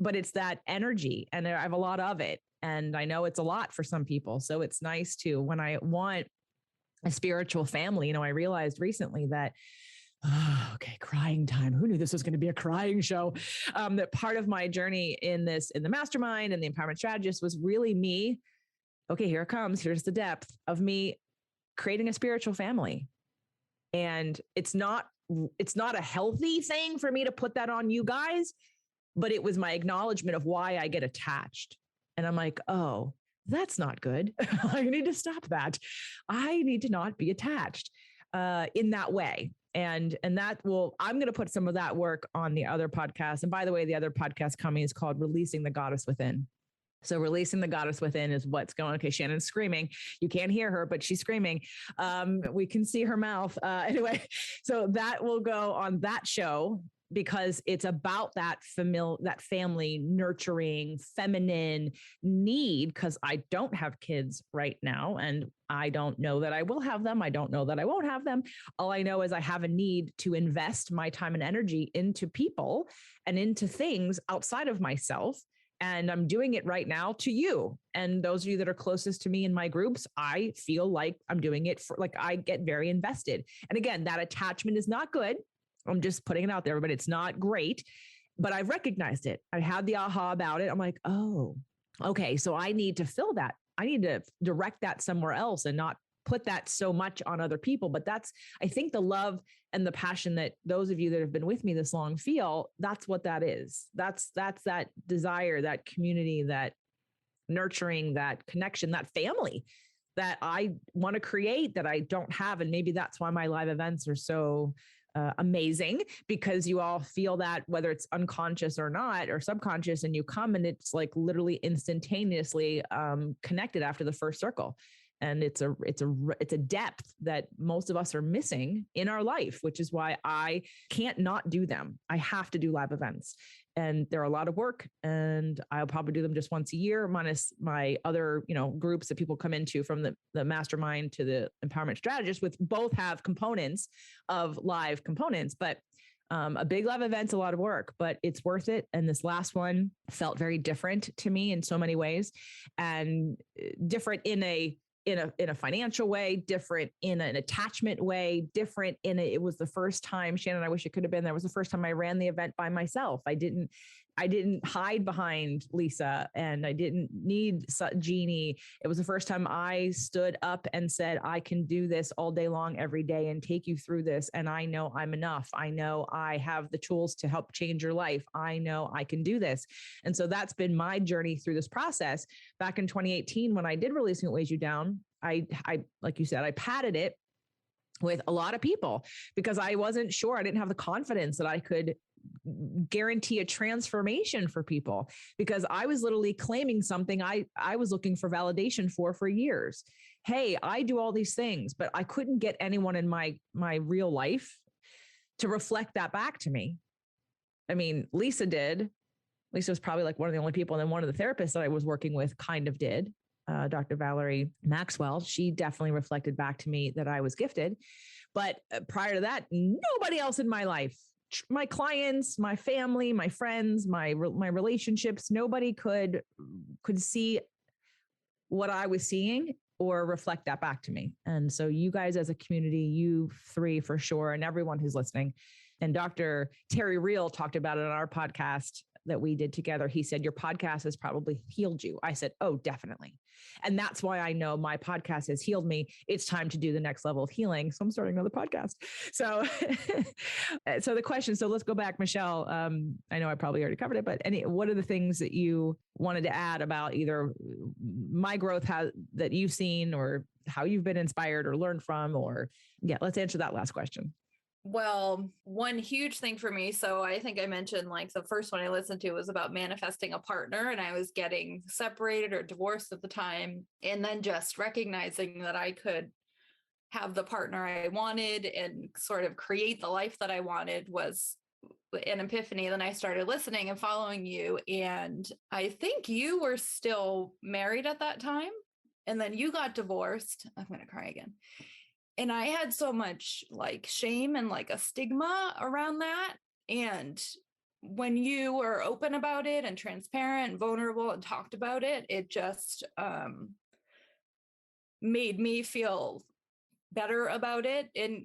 but it's that energy and I have a lot of it. And I know it's a lot for some people. So it's nice to, when I want a spiritual family, I realized recently that, okay, crying time. Who knew this was going to be a crying show? That part of my journey in the mastermind and the empowerment strategist was really me. Okay, here it comes. Here's the depth of me creating a spiritual family. And it's not a healthy thing for me to put that on you guys, but it was my acknowledgement of why I get attached. And I'm like, oh, that's not good. I need to stop that. I need to not be attached in that way. And that I'm going to put some of that work on the other podcast. And by the way, the other podcast coming is called Releasing the Goddess Within. So releasing the goddess within is what's going on. Okay, Shannon's screaming. You can't hear her, but she's screaming. We can see her mouth. Anyway, so that will go on that show because it's about that family nurturing feminine need, because I don't have kids right now and I don't know that I will have them. I don't know that I won't have them. All I know is I have a need to invest my time and energy into people and into things outside of myself And I'm doing it right now to you. And those of you that are closest to me in my groups, I feel like I'm doing it for, like, I get very invested. And again, that attachment is not good. I'm just putting it out there, but it's not great. But I've recognized it. I had the aha about it. I'm like, oh, okay. So I need to fill that. I need to direct that somewhere else and not put that so much on other people. But that's, I think, the love and the passion that those of you that have been with me this long feel, that's what that is. That's that desire, that community, that nurturing, that connection, that family that I want to create that I don't have. And maybe that's why my live events are so amazing, because you all feel that, whether it's unconscious or not, or subconscious, and you come and it's like literally instantaneously connected after the first circle. And it's a depth that most of us are missing in our life, which is why I can't not do them. I have to do live events, and they're a lot of work, and I'll probably do them just once a year, minus my other, groups that people come into, from the mastermind to the empowerment strategist, which both have components of live components. But a big live event's a lot of work, but it's worth it. And this last one felt very different to me in so many ways, and different in a financial way, different in an attachment way, different it was the first time, Shannon, I wish it could have been there. It was the first time I ran the event by myself. I didn't hide behind Lisa, and I didn't need Jeannie. It was the first time I stood up and said, I can do this all day long, every day, and take you through this. And I know I'm enough. I know I have the tools to help change your life. I know I can do this. And so that's been my journey through this process. Back in 2018, when I did Releasing What Weighs You Down, I, like you said, I padded it with a lot of people because I wasn't sure. I didn't have the confidence that I could guarantee a transformation for people, because I was literally claiming something I was looking for validation for years. Hey, I do all these things, but I couldn't get anyone in my real life to reflect that back to me. I mean, Lisa did. Lisa was probably like one of the only people. And then one of the therapists that I was working with kind of did. Dr. Valerie Maxwell, she definitely reflected back to me that I was gifted. But prior to that, nobody else in my life, my clients, my family, my friends, my relationships, nobody could see what I was seeing or reflect that back to me. And so you guys as a community, you three for sure, and everyone who's listening, and Dr. Terry Real talked about it on our podcast that we did together. He said, your podcast has probably healed you. I said, oh, definitely. And that's why I know my podcast has healed me. It's time to do the next level of healing. So I'm starting another podcast. So, so the question, so let's go back, Michelle. I know I probably already covered it, but what are the things that you wanted to add about either my growth that you've seen, or how you've been inspired or learned from, or let's answer that last question. Well, one huge thing for me. So I think I mentioned, like, the first one I listened to was about manifesting a partner, and I was getting separated or divorced at the time. And then just recognizing that I could have the partner I wanted and sort of create the life that I wanted was an epiphany. Then I started listening and following you. And I think you were still married at that time. And then you got divorced. I'm going to cry again. And I had so much like shame and like a stigma around that. And when you were open about it and transparent and vulnerable and talked about it, it just made me feel better about it. And,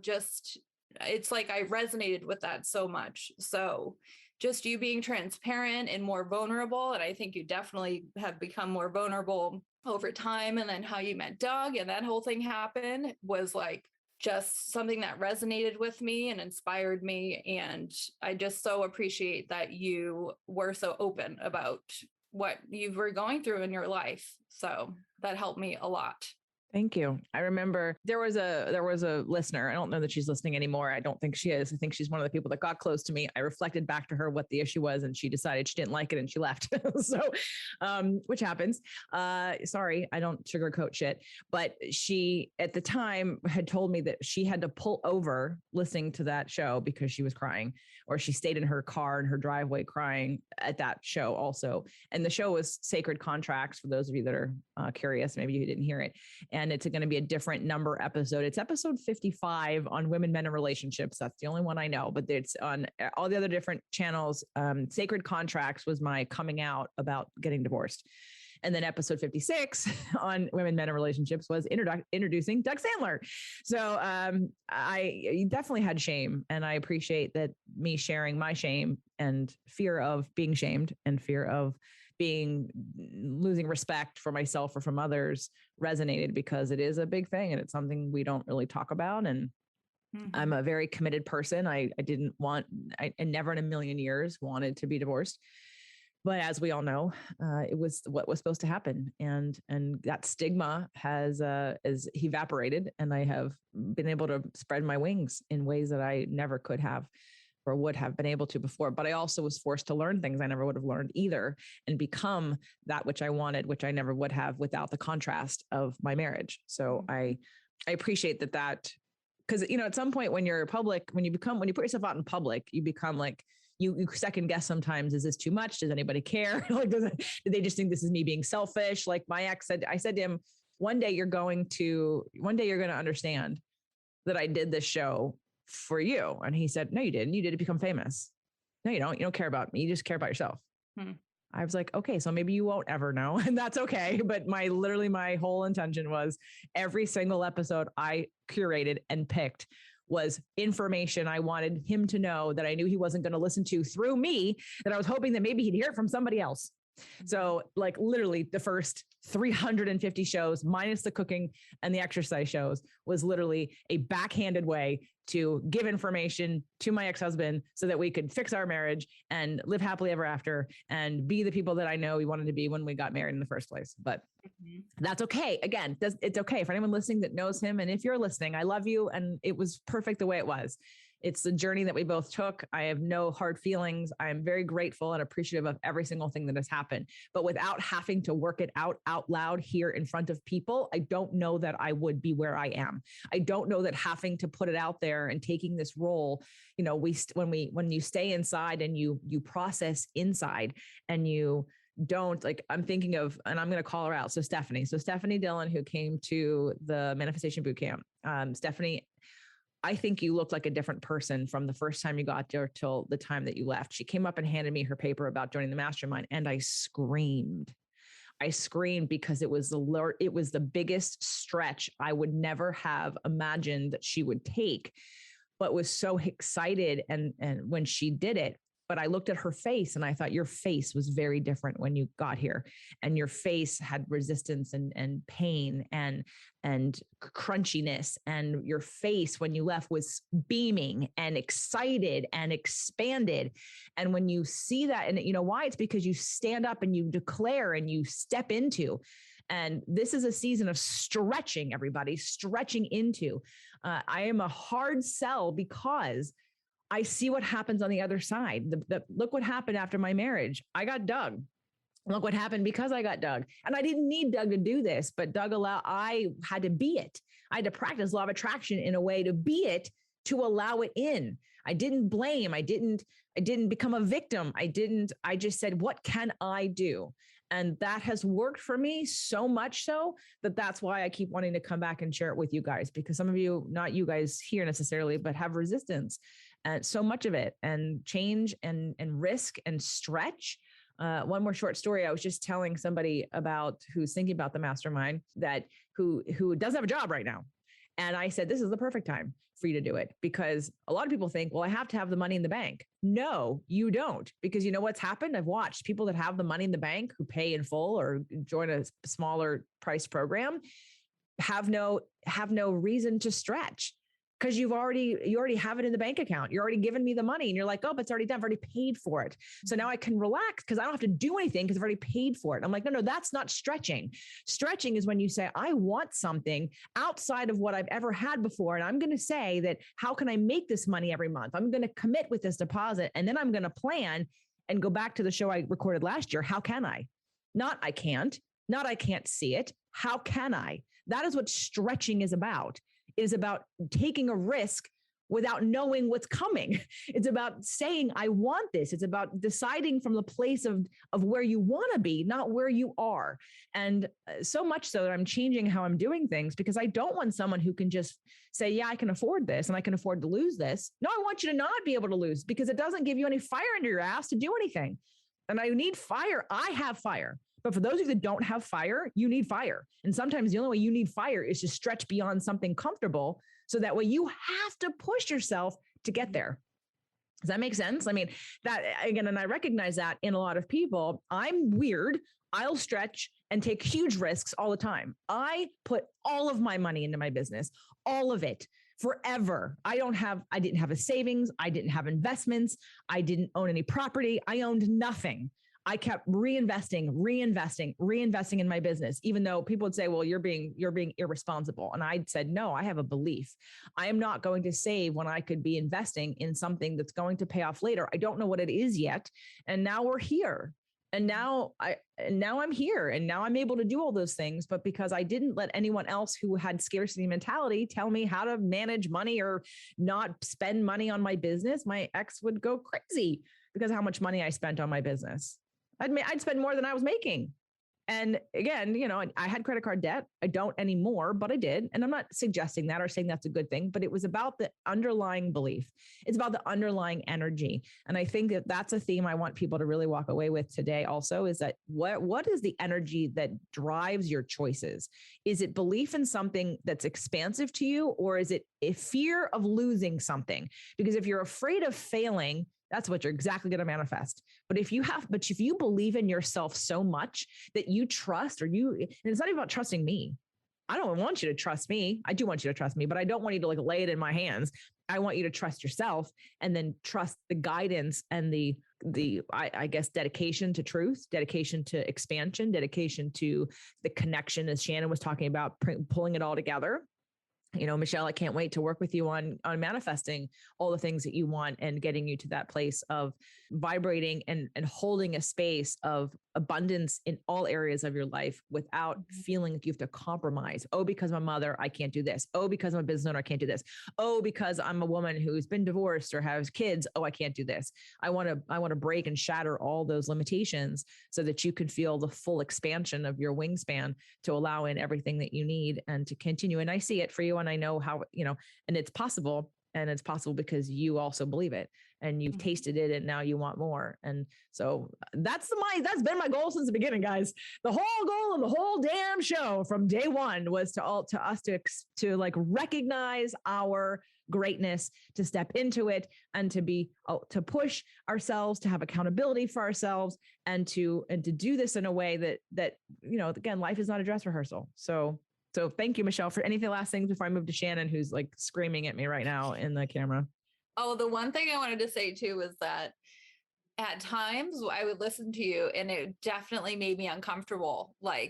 just, it's like I resonated with that so much. So just you being transparent and more vulnerable. And I think you definitely have become more vulnerable over time. And then how you met Doug and that whole thing happened was like just something that resonated with me and inspired me. And I just so appreciate that you were so open about what you were going through in your life. So that helped me a lot. Thank you. I remember there was a listener. I don't know that she's listening anymore. I don't think she is. I think she's one of the people that got close to me. I reflected back to her what the issue was, and she decided she didn't like it and she left. So, which happens. Sorry, I don't sugarcoat shit. But she, at the time, had told me that she had to pull over listening to that show because she was crying, or she stayed in her car in her driveway crying at that show also. And the show was Sacred Contracts, for those of you that are curious, maybe you didn't hear it. and it's going to be a different number episode. It's episode 55 on women, men, and relationships. That's the only one I know, but it's on all the other different channels. Sacred Contracts was my coming out about getting divorced. And then episode 56 on women, men, and relationships was introducing Doug Sandler. So I definitely had shame, and I appreciate that me sharing my shame and fear of being shamed and fear of losing respect for myself or from others resonated, because it is a big thing and it's something we don't really talk about. And I'm a very committed person. I never in a million years wanted to be divorced. But as we all know, it was what was supposed to happen, and that stigma has evaporated, and I have been able to spread my wings in ways that I never could have or would have been able to before. But I also was forced to learn things I never would have learned either, and become that which I wanted, which I never would have without the contrast of my marriage. So I appreciate that, because at some point when you're public, when you put yourself out in public, you become like, you second guess sometimes, is this too much? Does anybody care? Like, do they just think this is me being selfish? Like my ex said, I said to him, one day you're going to understand that I did this show for you. And he said, no, you didn't. You did to become famous. No, you don't. You don't care about me. You just care about yourself. I was like, okay, so maybe you won't ever know, and that's okay. But my whole intention was every single episode I curated and picked was information I wanted him to know that I knew he wasn't going to listen to through me, that I was hoping that maybe he'd hear it from somebody else. So like literally the first 350 shows minus the cooking and the exercise shows was literally a backhanded way to give information to my ex-husband so that we could fix our marriage and live happily ever after and be the people that I know we wanted to be when we got married in the first place. But that's okay. Again, it's okay for anyone listening that knows him. And if you're listening, I love you. And it was perfect the way it was. It's the journey that we both took. I have no hard feelings. I'm very grateful and appreciative of every single thing that has happened. But without having to work it out loud here in front of people, I don't know that I would be where I am. I don't know that having to put it out there and taking this role, when you stay inside and you process inside and you don't, like, I'm thinking of, and I'm going to call her out. So Stephanie Dillon, who came to the Manifestation Bootcamp. Stephanie, I think you looked like a different person from the first time you got there till the time that you left. She came up and handed me her paper about joining the mastermind, and I screamed. Because it was the biggest stretch I would never have imagined that she would take, but was so excited and when she did it. But I looked at her face and I thought, your face was very different when you got here, and your face had resistance and pain and crunchiness, and your face when you left was beaming and excited and expanded. And when you see that, and you know why? It's because you stand up and you declare and you step into. And this is a season of stretching, everybody, stretching into. I am a hard sell because I see what happens on the other side. Look what happened after my marriage. I got Doug. Look what happened because I got Doug. And I didn't need Doug to do this, but I had to be it. I had to practice law of attraction in a way to be it, to allow it in. I didn't blame. I didn't become a victim. I just said, what can I do? And that has worked for me so much so that's why I keep wanting to come back and share it with you guys, because some of you, not you guys here necessarily, but have resistance. And so much of it, and change and risk and stretch. One more short story. I was just telling somebody about who's thinking about the mastermind, that who doesn't have a job right now. And I said, this is the perfect time for you to do it, because a lot of people think, well, I have to have the money in the bank. No, you don't, because you know what's happened? I've watched people that have the money in the bank who pay in full or join a smaller price program have no reason to stretch. Because you already have it in the bank account. You're already giving me the money, and you're like, oh, but it's already done. I've already paid for it. So now I can relax because I don't have to do anything because I've already paid for it. I'm like, no, that's not stretching. Stretching is when you say, I want something outside of what I've ever had before. And I'm going to say that, how can I make this money every month? I'm going to commit with this deposit. And then I'm going to plan and go back to the show I recorded last year. How can I? Not I can't. Not I can't see it. How can I? That is what stretching is about. It is about taking a risk without knowing what's coming. It's about saying, I want this. It's about deciding from the place of where you want to be, not where you are. And so much so that I'm changing how I'm doing things, because I don't want someone who can just say, yeah, I can afford this and I can afford to lose this. No, I want you to not be able to lose, because it doesn't give you any fire under your ass to do anything. And I need fire. I have fire. But for those of you that don't have fire, you need fire. And sometimes the only way you need fire is to stretch beyond something comfortable. So that way you have to push yourself to get there. Does that make sense? I mean, that again, and I recognize that in a lot of people. I'm weird. I'll stretch and take huge risks all the time. I put all of my money into my business, all of it. Forever. I didn't have a savings. I didn't have investments. I didn't own any property. I owned nothing. I kept reinvesting in my business, even though people would say, well, you're being irresponsible. And I said, no, I have a belief. I am not going to save when I could be investing in something that's going to pay off later. I don't know what it is yet. And now we're here. And now I'm here, and now I'm able to do all those things. But because I didn't let anyone else who had scarcity mentality tell me how to manage money or not spend money on my business, my ex would go crazy because of how much money I spent on my business. I'd spend more than I was making. And again, I had credit card debt. I don't anymore, but I did. And I'm not suggesting that or saying that's a good thing, but it was about the underlying belief. It's about the underlying energy. And I think that that's a theme I want people to really walk away with today also, is that what is the energy that drives your choices? Is it belief in something that's expansive to you, or is it a fear of losing something? Because if you're afraid of failing, that's what you're exactly going to manifest. But if you believe in yourself so much that you trust, and it's not even about trusting me. I don't want you to trust me. I do want you to trust me, but I don't want you to lay it in my hands. I want you to trust yourself, and then trust the guidance and the I guess dedication to truth, dedication to expansion, dedication to the connection, as Shannon was talking about, pulling it all together. Michelle, I can't wait to work with you on manifesting all the things that you want and getting you to that place of vibrating and holding a space of abundance in all areas of your life without feeling like you have to compromise. Oh, because I'm a mother, I can't do this. Oh, because I'm a business owner, I can't do this. Oh, because I'm a woman who's been divorced or has kids. Oh, I can't do this. I want to break and shatter all those limitations so that you can feel the full expansion of your wingspan to allow in everything that you need and to continue. And I see it for you. And I know how, and it's possible. And it's possible because you also believe it and you've tasted it and now you want more. And so that's been my goal since the beginning, guys. The whole goal of the whole damn show from day one was to recognize our greatness, to step into it, and to push ourselves, to have accountability for ourselves, and to do this in a way that again, life is not a dress rehearsal. So thank you, Michelle, for anything last things before I move to Shannon, who's screaming at me right now in the camera. Oh, the one thing I wanted to say too was that at times I would listen to you and it definitely made me uncomfortable. And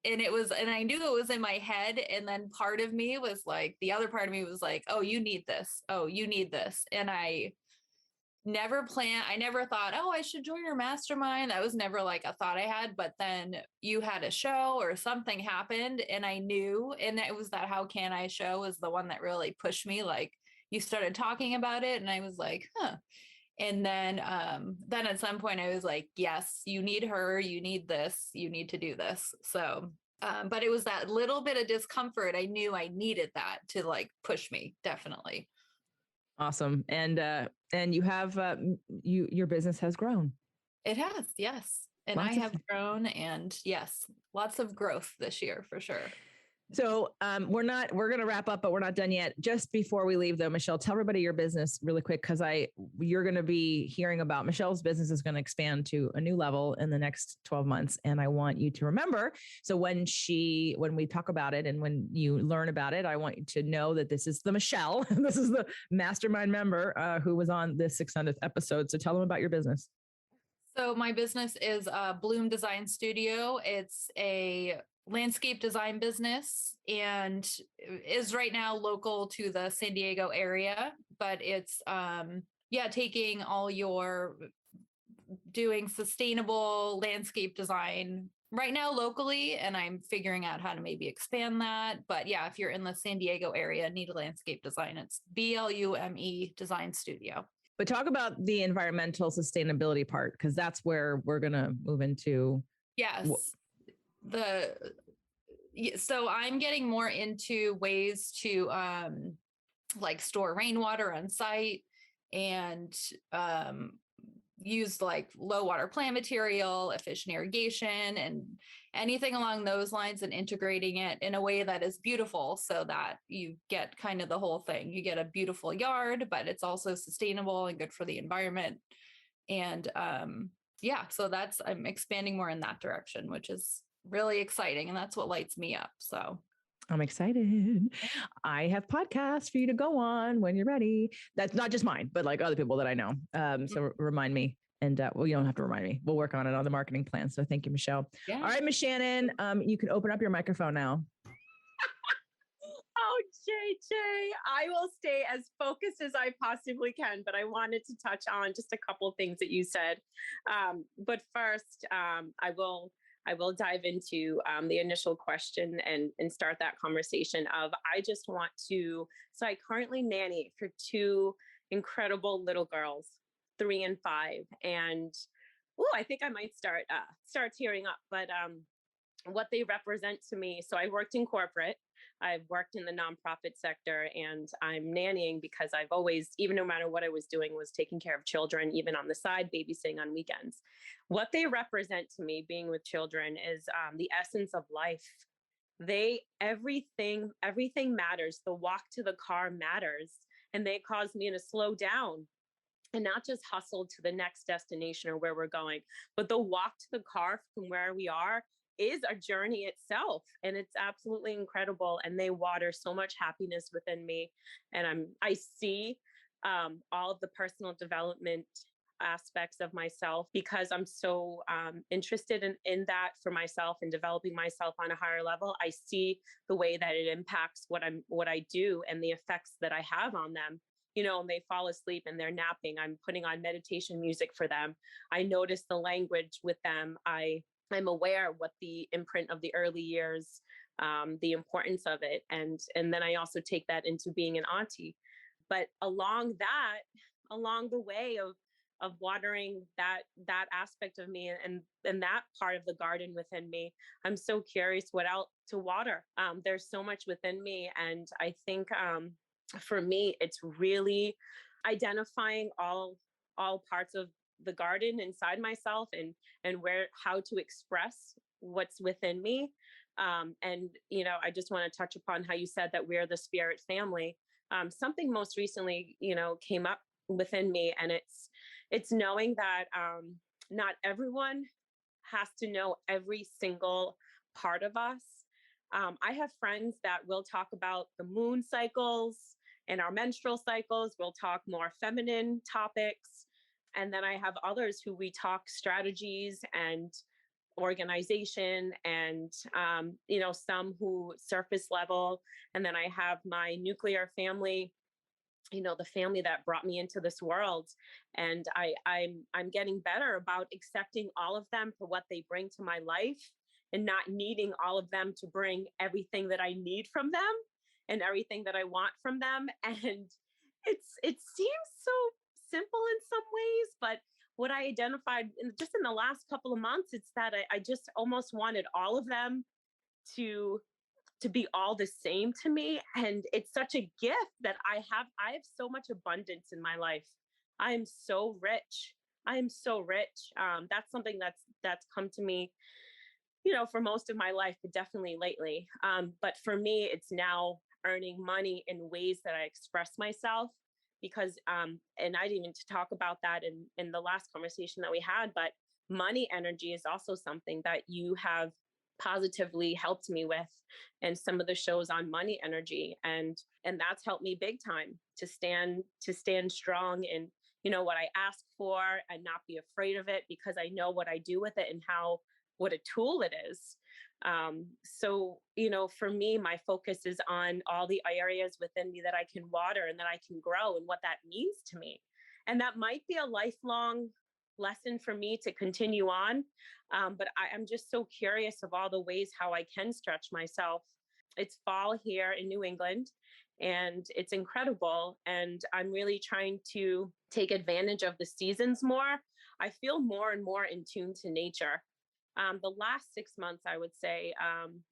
I knew it was in my head. And then part of me was the other part of me was oh, you need this. Oh, you need this. And I never thought, oh, I should join your mastermind. That was never a thought I had. But then you had a show or something happened and I knew, and it was that How Can I show was the one that really pushed me. You started talking about it and I was huh. And then at some point I was yes, you need her, you need this, you need to do this. So, but it was that little bit of discomfort. I knew I needed that to push me, definitely. Awesome. And you have, your business has grown. It has. Yes. And I have grown, and yes, lots of growth this year for sure. So we're going to wrap up, but we're not done yet. Just before we leave though, Michelle, tell everybody your business really quick. Cause you're going to be hearing about Michelle's business is going to expand to a new level in the next 12 months. And I want you to remember. So when we talk about it and when you learn about it, I want you to know that this is the Michelle, this is the mastermind member who was on this 600th episode. So tell them about your business. So my business is Bloom Design Studio. It's a landscape design business and is right now local to the San Diego area, but it's taking all your doing sustainable landscape design right now locally, and I'm figuring out how to maybe expand that. But yeah, if you're in the San Diego area, need a landscape design, it's BLUME Design Studio. But talk about the environmental sustainability part, because that's where we're going to move into. Yes. So I'm getting more into ways to like store rainwater on site and use like low water plant material, efficient irrigation, and anything along those lines, and integrating it in a way that is beautiful so that you get kind of the whole thing. You get a beautiful yard, but it's also sustainable and good for the environment. And yeah, so I'm expanding more in that direction, which is really exciting. And that's what lights me up. So I'm excited. I have podcasts for you to go on when you're ready. That's not just mine, but like other people that I know. So remind me. And well, you don't have to remind me. We'll work on it on the marketing plan. So thank you, Michelle. Yeah. All right, Miss Shannon, you can open up your microphone now. Oh, JJ, I will stay as focused as I possibly can, but I wanted to touch on just a couple of things that you said. But first, I will dive into the initial question and start that conversation of, I just want to, so I currently nanny for two incredible little girls, 3 and 5. And I think I might start tearing up, but what they represent to me. So I worked in corporate. I've worked in the nonprofit sector, and I'm nannying because I've always, even no matter what I was doing, was taking care of children, even on the side, babysitting on weekends. What they represent to me, being with children, is the essence of life. Everything matters. The walk to the car matters, and they cause me to slow down and not just hustle to the next destination or where we're going, but the walk to the car from where we are is a journey itself, and it's absolutely incredible. And they water so much happiness within me. And I see all of the personal development aspects of myself, because I'm so interested in that for myself and developing myself on a higher level. I see the way that it impacts what I do and the effects that I have on them. You know, and they fall asleep and they're napping, I'm putting on meditation music for them. I notice the language with them. I'm aware what the imprint of the early years, the importance of it. And then I also take that into being an auntie. But along the way of watering that aspect of me and that part of the garden within me, I'm so curious what else to water. There's so much within me. And I think for me, it's really identifying all parts of the garden inside myself and how to express what's within me. And, you know, I just want to touch upon how you said that we're the spirit family. Something most recently, you know, came up within me, and it's knowing that not everyone has to know every single part of us. I have friends that will talk about the moon cycles and our menstrual cycles. We'll talk more feminine topics. And then I have others who we talk strategies and organization and, you know, some who surface level. And then I have my nuclear family, you know, the family that brought me into this world. And I'm getting better about accepting all of them for what they bring to my life, and not needing all of them to bring everything that I need from them and everything that I want from them. And it seems so simple in some ways, but what I identified just in the last couple of months, it's that I just almost wanted all of them to be all the same to me. And it's such a gift that I have so much abundance in my life. I am so rich. That's something that's come to me, you know, for most of my life, but definitely lately. But for me, it's now earning money in ways that I express myself, because, and I didn't even talk about that in the last conversation that we had, but money energy is also something that you have positively helped me with, and some of the shows on money energy. And that's helped me big time to stand strong in, you know, what I ask for, and not be afraid of it, because I know what I do with it and what a tool it is. So, you know, for me, my focus is on all the areas within me that I can water and that I can grow, and what that means to me. And that might be a lifelong lesson for me to continue on. But I'm just so curious of all the ways how I can stretch myself. It's fall here in New England, and it's incredible. And I'm really trying to take advantage of the seasons more. I feel more and more in tune to nature. The last 6 months, I would say,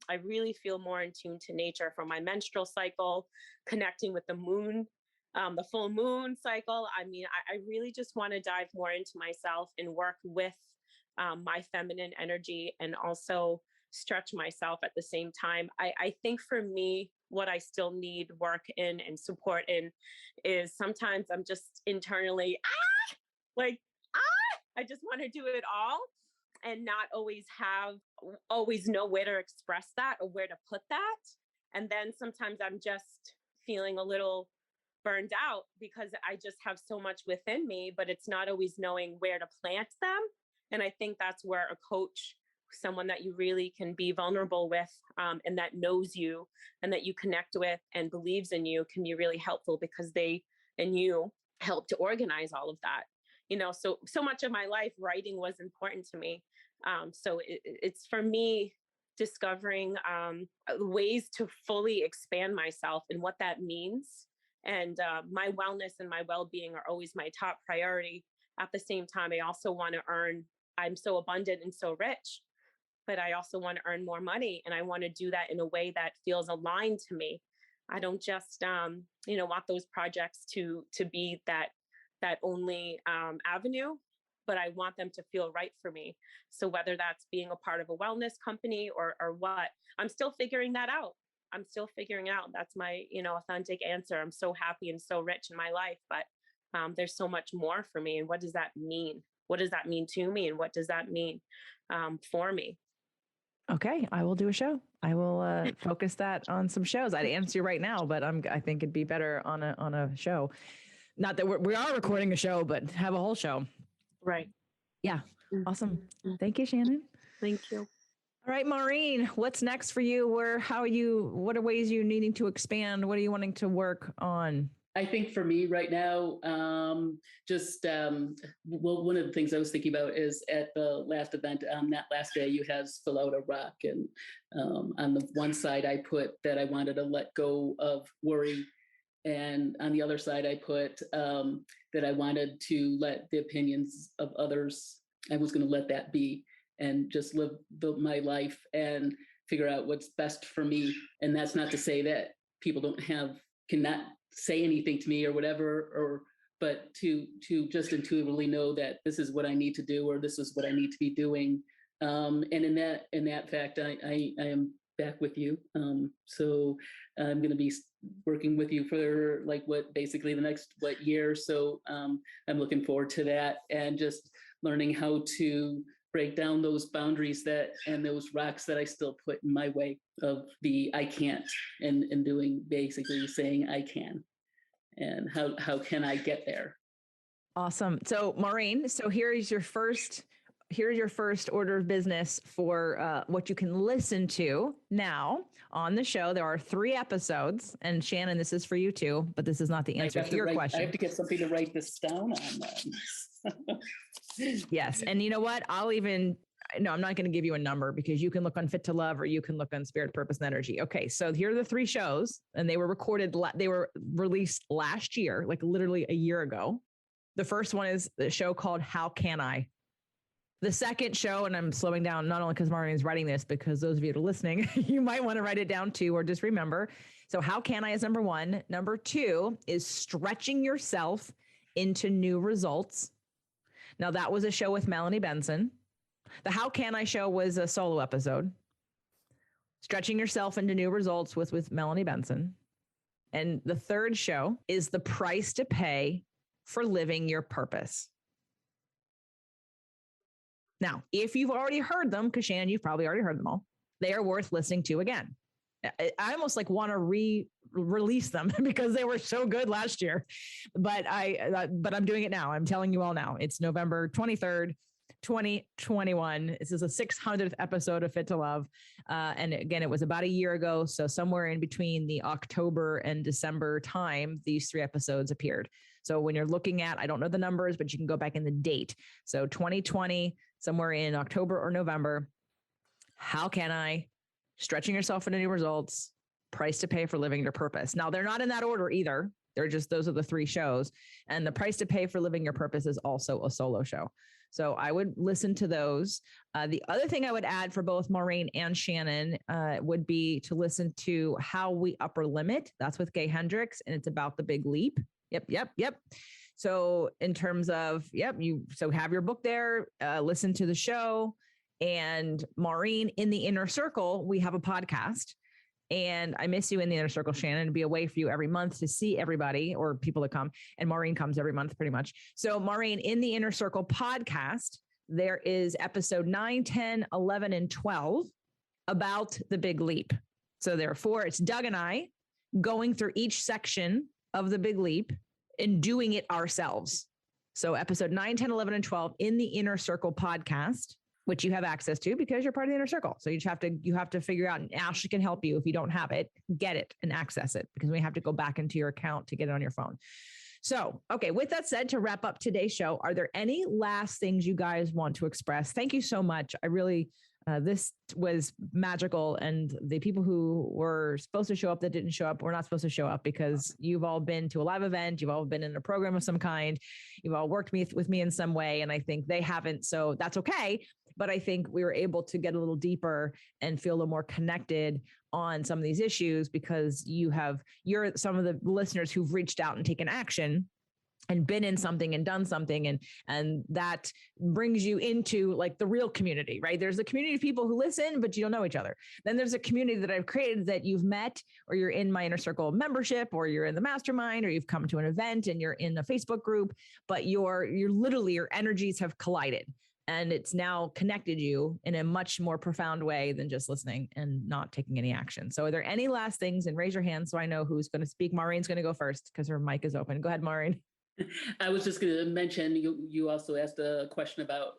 I really feel more in tune to nature, from my menstrual cycle, connecting with the moon, the full moon cycle. I mean, I really just want to dive more into myself and work with my feminine energy, and also stretch myself at the same time. I think for me, what I still need work in and support in is sometimes I'm just internally, like, I just want to do it all, and not always know where to express that or where to put that. And then sometimes I'm just feeling a little burned out because I just have so much within me, but it's not always knowing where to plant them. And I think that's where a coach, someone that you really can be vulnerable with, and that knows you and that you connect with and believes in you, can be really helpful, because they and you help to organize all of that. So much of my life, writing was important to me. So it's for me discovering ways to fully expand myself and what that means. And my wellness and my well-being are always my top priority. At the same time, I also want to earn, I'm so abundant and so rich, but I also want to earn more money. And I want to do that in a way that feels aligned to me. I don't just, want those projects to be that only avenue, but I want them to feel right for me. So whether that's being a part of a wellness company or what, I'm still figuring that out. That's my, authentic answer. I'm so happy and so rich in my life, but there's so much more for me. And what does that mean? What does that mean to me? And what does that mean for me? Okay, I will do a show. I will focus that on some shows. I'd answer you right now, but I think it'd be better on a show. Not that we are recording a show, but have a whole show. Right. Yeah. Awesome. Thank you, Shannon. Thank you. All right, Maureen, what's next for you? What are ways you needing to expand? What are you wanting to work on? I think for me right now, one of the things I was thinking about is at the last event, that last day you had fill out a rock. And on the one side, I put that I wanted to let go of worry. And on the other side, I put that I wanted to let the opinions of others, I was going to let that be and just live my life and figure out what's best for me. And that's not to say that people cannot say anything to me or whatever, but to just intuitively know that this is what I need to do, or this is what I need to be doing. And in that fact, I am back with you. So I'm going to be working with you for basically the next year. So I'm looking forward to that, and just learning how to break down those boundaries and those rocks that I still put in my way of the I can't, and doing, basically saying I can, and how can I get there? Awesome. So Maureen, here's your first order of business for what you can listen to now on the show. There are 3 episodes, and Shannon, this is for you too, but this is not the answer to your question. I have to get something to write this down on. Yes. And you know what? I'm not going to give you a number, because you can look on Fit to Love, or you can look on Spirit, Purpose, and Energy. Okay. So here are the 3 shows, and they were released last year, like literally a year ago. The first one is the show called How Can I? The second show, and I'm slowing down, not only because Maureen's writing this, because those of you that are listening, you might want to write it down too, or just remember. So How Can I is number 1. Number 2 is Stretching Yourself into New Results. Now, that was a show with Melanie Benson. The How Can I show was a solo episode. Stretching Yourself into New Results with Melanie Benson. And the third show is The Price to Pay for Living Your Purpose. Now, if you've already heard them, because Shannon, you've probably already heard them all, they are worth listening to again. I almost want to re-release them because they were so good last year, but I'm doing it now. I'm telling you all now. It's November 23rd, 2021. This is a 600th episode of Fit to Love. And again, it was about a year ago. So somewhere in between the October and December time, these 3 episodes appeared. So when you're looking at, I don't know the numbers, but you can go back in the date. So 2020, somewhere in October or November, how can I, stretching yourself into new results, price to pay for living your purpose. Now they're not in that order either. They're just, those are the 3 shows. And the price to pay for living your purpose is also a solo show. So I would listen to those. The other thing I would add for both Maureen and Shannon would be to listen to How We Upper Limit. That's with Gay Hendricks, and it's about the big leap. Yep. So in terms of, so have your book there, listen to the show. And Maureen, in the Inner Circle, we have a podcast. And I miss you in the Inner Circle, Shannon. It'd be a way for you every month to see everybody or people that come. And Maureen comes every month pretty much. So Maureen, in the Inner Circle podcast, there is episode 9, 10, 11, and 12 about the big leap. So therefore, it's Doug and I going through each section of the big leap and doing it ourselves. So episode 9, 10, 11, and 12 in the Inner Circle podcast, which you have access to because you're part of the Inner Circle. So you have to figure out, and Ashley can help you if you don't have it, get it and access it, because we have to go back into your account to get it on your phone. So, okay, with that said, to wrap up today's show, are there any last things you guys want to express? Thank you so much. I really, this was magical. And the people who were supposed to show up that didn't show up were not supposed to show up, because you've all been to a live event. You've all been in a program of some kind. You've all worked with me in some way. And I think they haven't. So that's okay. But I think we were able to get a little deeper and feel a little more connected on some of these issues, because you're some of the listeners who've reached out and taken action and been in something and done something. And that brings you into like the real community, right? There's a community of people who listen, but you don't know each other. Then there's a community that I've created that you've met, or you're in my Inner Circle membership, or you're in the mastermind, or you've come to an event and you're in a Facebook group, but you're literally, your energies have collided. And it's now connected you in a much more profound way than just listening and not taking any action. So are there any last things? And raise your hand so I know who's going to speak. Maureen's going to go first because her mic is open. Go ahead, Maureen. I was just going to mention, you also asked a question about,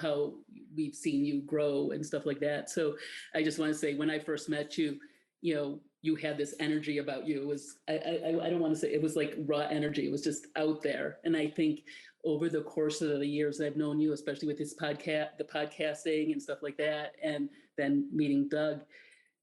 how we've seen you grow and stuff like that. So I just want to say, when I first met you, you had this energy about you. It was, I don't want to say, it was like raw energy. It was just out there. And I think over the course of the years that I've known you, especially with this podcast, the podcasting and stuff like that, and then meeting Doug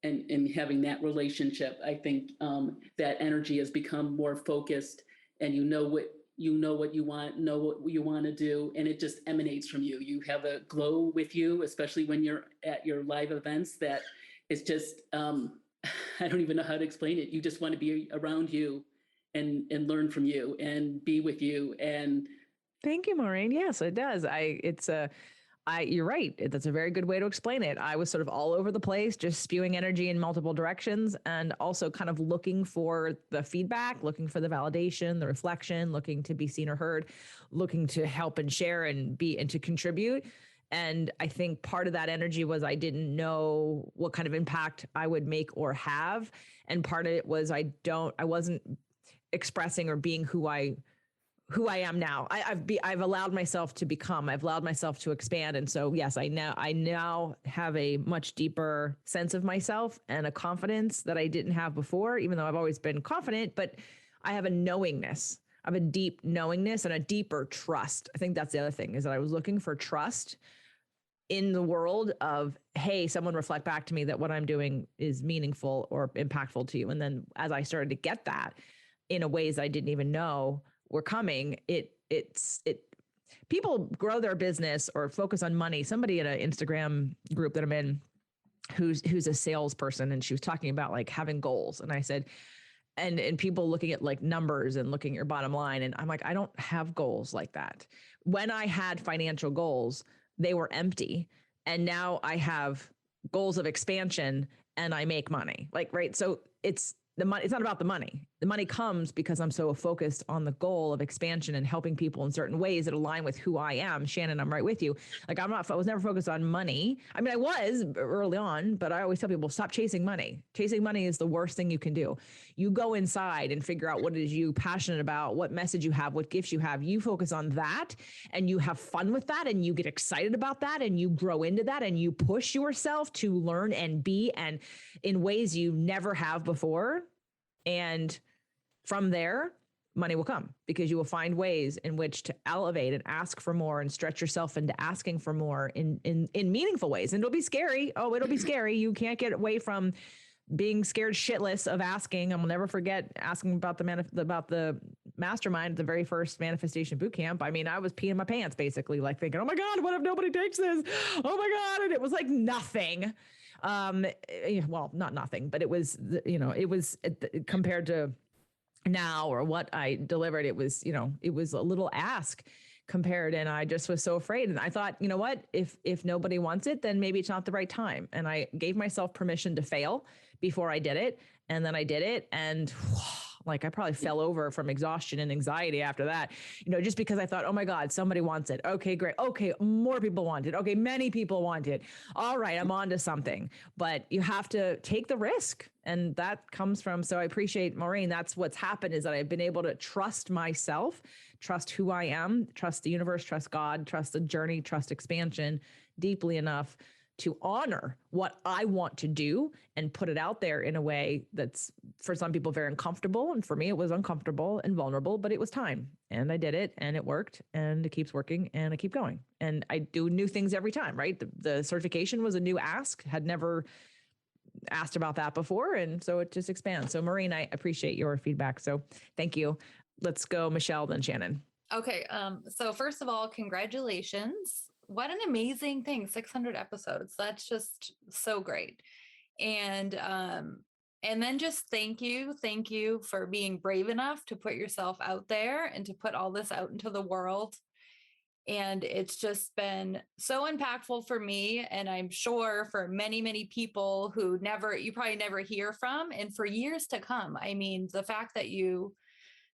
and having that relationship, I think that energy has become more focused, and you know what you want, know what you want to do, and it just emanates from you. You have a glow with you, especially when you're at your live events, that it's just, I don't even know how to explain it. You just want to be around you and learn from you and be with you. And thank you, Maureen. Yes, it does. You're right. That's a very good way to explain it. I was sort of all over the place, just spewing energy in multiple directions, and also kind of looking for the feedback, looking for the validation, the reflection, looking to be seen or heard, looking to help and share and to contribute. And I think part of that energy was I didn't know what kind of impact I would make or have. And part of it was I wasn't expressing or being who I am now. I've allowed myself to become, I've allowed myself to expand. And so, yes, I now have a much deeper sense of myself and a confidence that I didn't have before, even though I've always been confident, but I have a knowingness. I have a deep knowingness and a deeper trust. I think that's the other thing, is that I was looking for trust in the world of, hey, someone reflect back to me that what I'm doing is meaningful or impactful to you. And then as I started to get that in a ways I didn't even know were coming, people grow their business or focus on money. Somebody in an Instagram group that I'm in, who's a salesperson, and she was talking about like having goals. And I said, and people looking at like numbers and looking at your bottom line. And I'm like, I don't have goals like that. When I had financial goals, they were empty. And now I have goals of expansion and I make money. Like, right. So it's not about the money. The money comes because I'm so focused on the goal of expansion and helping people in certain ways that align with who I am. Shannon, I'm right with you. Like I was never focused on money. I mean, I was early on, but I always tell people, stop chasing money. Chasing money is the worst thing you can do. You go inside and figure out what it is you're passionate about, what message you have, what gifts you have. You focus on that and you have fun with that and you get excited about that and you grow into that and you push yourself to learn and be and in ways you never have before. And from there, money will come, because you will find ways in which to elevate and ask for more and stretch yourself into asking for more in meaningful ways. And it'll be scary. Oh, it'll be scary. You can't get away from being scared shitless of asking. I will never forget asking about the mastermind, the very first manifestation boot camp. I mean, I was peeing my pants, basically, like thinking, oh my God, what if nobody takes this? Oh my God. And it was like nothing. Well, not nothing, but it was, it was compared to now or what I delivered. It was, it was a little ask compared. And I just was so afraid. And I thought, you know what, if nobody wants it, then maybe it's not the right time. And I gave myself permission to fail before I did it. And then I did it. And like, I probably fell over from exhaustion and anxiety after that, just because I thought, oh my God, somebody wants it. Okay, great. Okay. More people want it. Okay. Many people want it. All right. I'm on to something, but you have to take the risk. And that comes from, so I appreciate, Maureen, that's what's happened, is that I've been able to trust myself, trust who I am, trust the universe, trust God, trust the journey, trust expansion deeply enough to honor what I want to do and put it out there in a way that's, for some people, very uncomfortable. And for me, it was uncomfortable and vulnerable, but it was time. And I did it, and it worked, and it keeps working, and I keep going. And I do new things every time, right? The certification was a new ask, had never asked about that before. And so it just expands. So Maureen, I appreciate your feedback. So thank you. Let's go Michelle, then Shannon. Okay. So first of all, congratulations. What an amazing thing. 600 episodes. That's just so great. And then just thank you for being brave enough to put yourself out there and to put all this out into the world. And it's just been so impactful for me. And I'm sure for many, many people who you probably never hear from, and for years to come. I mean, the fact that you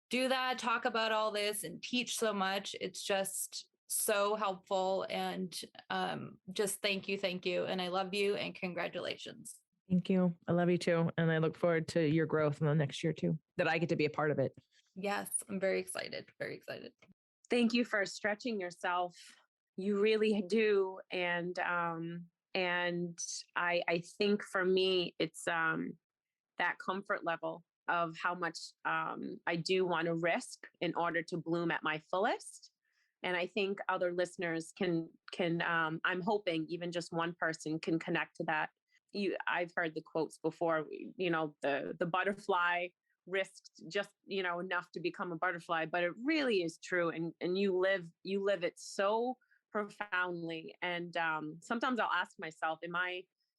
do that, talk about all this and teach so much, it's just so helpful. And just thank you. And I love you, and congratulations. Thank you. I love you too. And I look forward to your growth in the next year too, that I get to be a part of it. Yes, I'm very excited. Very excited. Thank you for stretching yourself. You really do. And I think for me, it's that comfort level of how much I do want to risk in order to bloom at my fullest. And I think other listeners can I'm hoping even just one person can connect to that. I've heard the quotes before, the butterfly risked just, enough to become a butterfly, but it really is true. And you live it so profoundly. And sometimes I'll ask myself,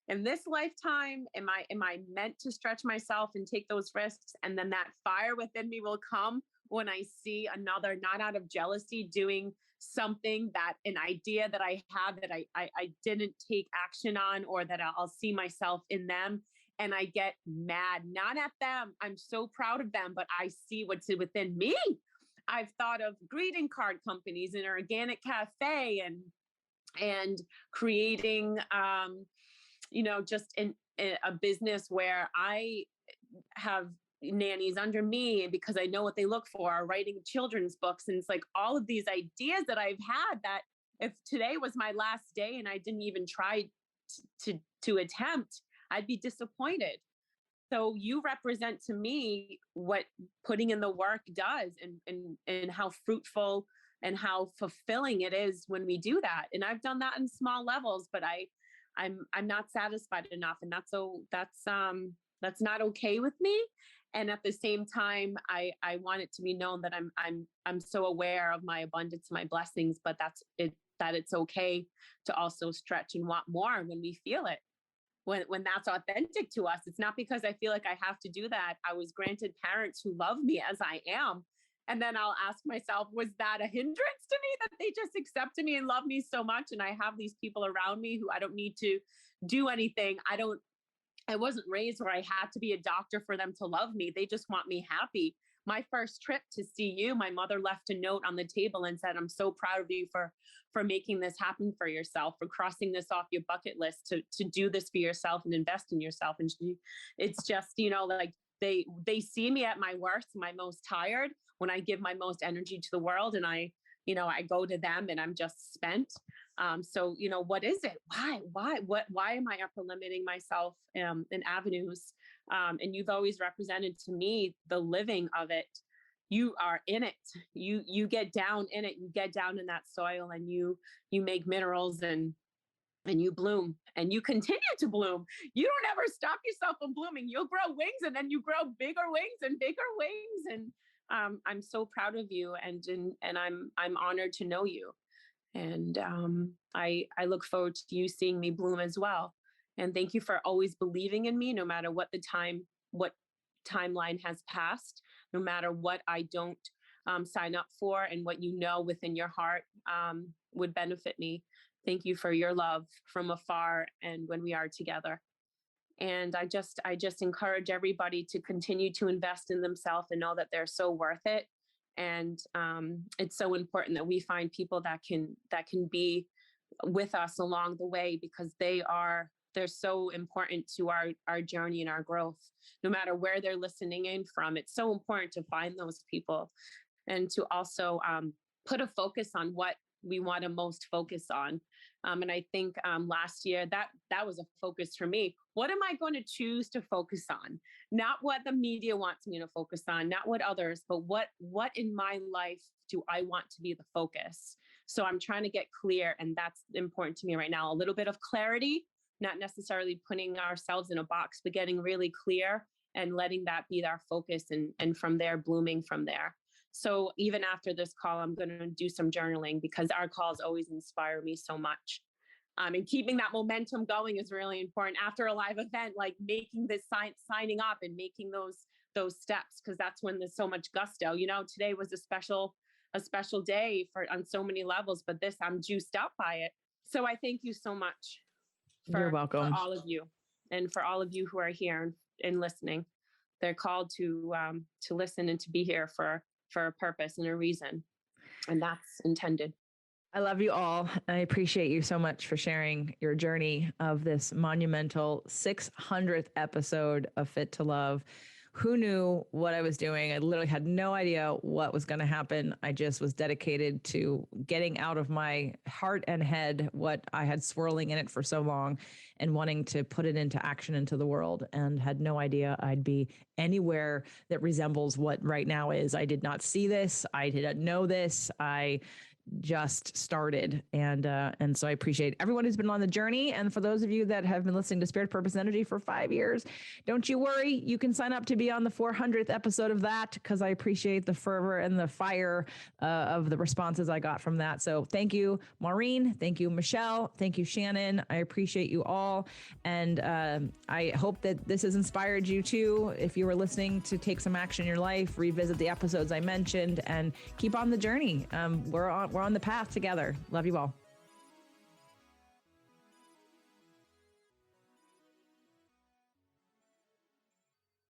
in this lifetime, am I meant to stretch myself and take those risks? And then that fire within me will come when I see another, not out of jealousy, doing something, that an idea that I have that I didn't take action on, or that I'll see myself in them. And I get mad, not at them. I'm so proud of them, but I see what's within me. I've thought of greeting card companies, an organic cafe, and creating, just a business where I have nannies under me because I know what they look for, writing children's books. And it's like all of these ideas that I've had, that if today was my last day and I didn't even try to attempt, I'd be disappointed. So you represent to me what putting in the work does, and how fruitful and how fulfilling it is when we do that. And I've done that in small levels, but I'm not satisfied enough. And that's not okay with me. And at the same time, I want it to be known that I'm so aware of my abundance, my blessings, but that it's okay to also stretch and want more when we feel it. When that's authentic to us. It's not because I feel like I have to do that. I was granted parents who love me as I am. And then I'll ask myself, was that a hindrance to me, that they just accepted me and love me so much? And I have these people around me who I don't need to do anything. I wasn't raised where I had to be a doctor for them to love me. They just want me happy. My first trip to see you, my mother left a note on the table and said, I'm so proud of you for making this happen for yourself, for crossing this off your bucket list, to do this for yourself and invest in yourself. And it's just, like they see me at my worst, my most tired, when I give my most energy to the world, and I go to them and I'm just spent. So, what is it? Why am I upper limiting myself in avenues? And you've always represented to me the living of it. you are in it. You get down in it. You get down in that soil, and you make minerals, and you bloom, and you continue to bloom. You don't ever stop yourself from blooming. You'll grow wings, and then you grow bigger wings and bigger wings. And I'm so proud of you, and I'm honored to know you. And I look forward to you seeing me bloom as well. And thank you for always believing in me, no matter what timeline has passed, no matter what I don't sign up for, and what you know within your heart would benefit me. Thank you for your love from afar and when we are together. And I just encourage everybody to continue to invest in themselves and know that they're so worth it. And it's so important that we find people that can be with us along the way, because they're so important to our journey and our growth. No matter where they're listening in from, it's so important to find those people, and to also put a focus on what we want to most focus on. And I think last year that was a focus for me. What am I going to choose to focus on? Not what the media wants me to focus on, not what others, but what in my life do I want to be the focus? So I'm trying to get clear, and that's important to me right now. A little bit of clarity, not necessarily putting ourselves in a box, but getting really clear and letting that be our focus, and from there, blooming from there. So even after this call, I'm going to do some journaling, because our calls always inspire me so much. And keeping that momentum going is really important after a live event, like making this signing up and making those steps, because that's when there's so much gusto. Today was a special day on so many levels, but this, I'm juiced up by it. So I thank you so much. You're welcome. For all of you, and for all of you who are here and listening. They're called to listen and to be here for a purpose and a reason. And that's intended. I love you all. I appreciate you so much for sharing your journey of this monumental 600th episode of Fit to Love. Who knew what I was doing? I literally had no idea what was going to happen. I just was dedicated to getting out of my heart and head what I had swirling in it for so long, and wanting to put it into action into the world, and had no idea I'd be anywhere that resembles what right now is. I did not see this. I didn't know this. I just started. And so I appreciate everyone who's been on the journey. And for those of you that have been listening to Spirit, Purpose, Energy for 5 years, don't you worry. You can sign up to be on the 400th episode of that, because I appreciate the fervor and the fire of the responses I got from that. So thank you, Maureen. Thank you, Michelle. Thank you, Shannon. I appreciate you all. And I hope that this has inspired you too. If you were listening, to take some action in your life, revisit the episodes I mentioned, and keep on the journey. We're on the path together. Love you all.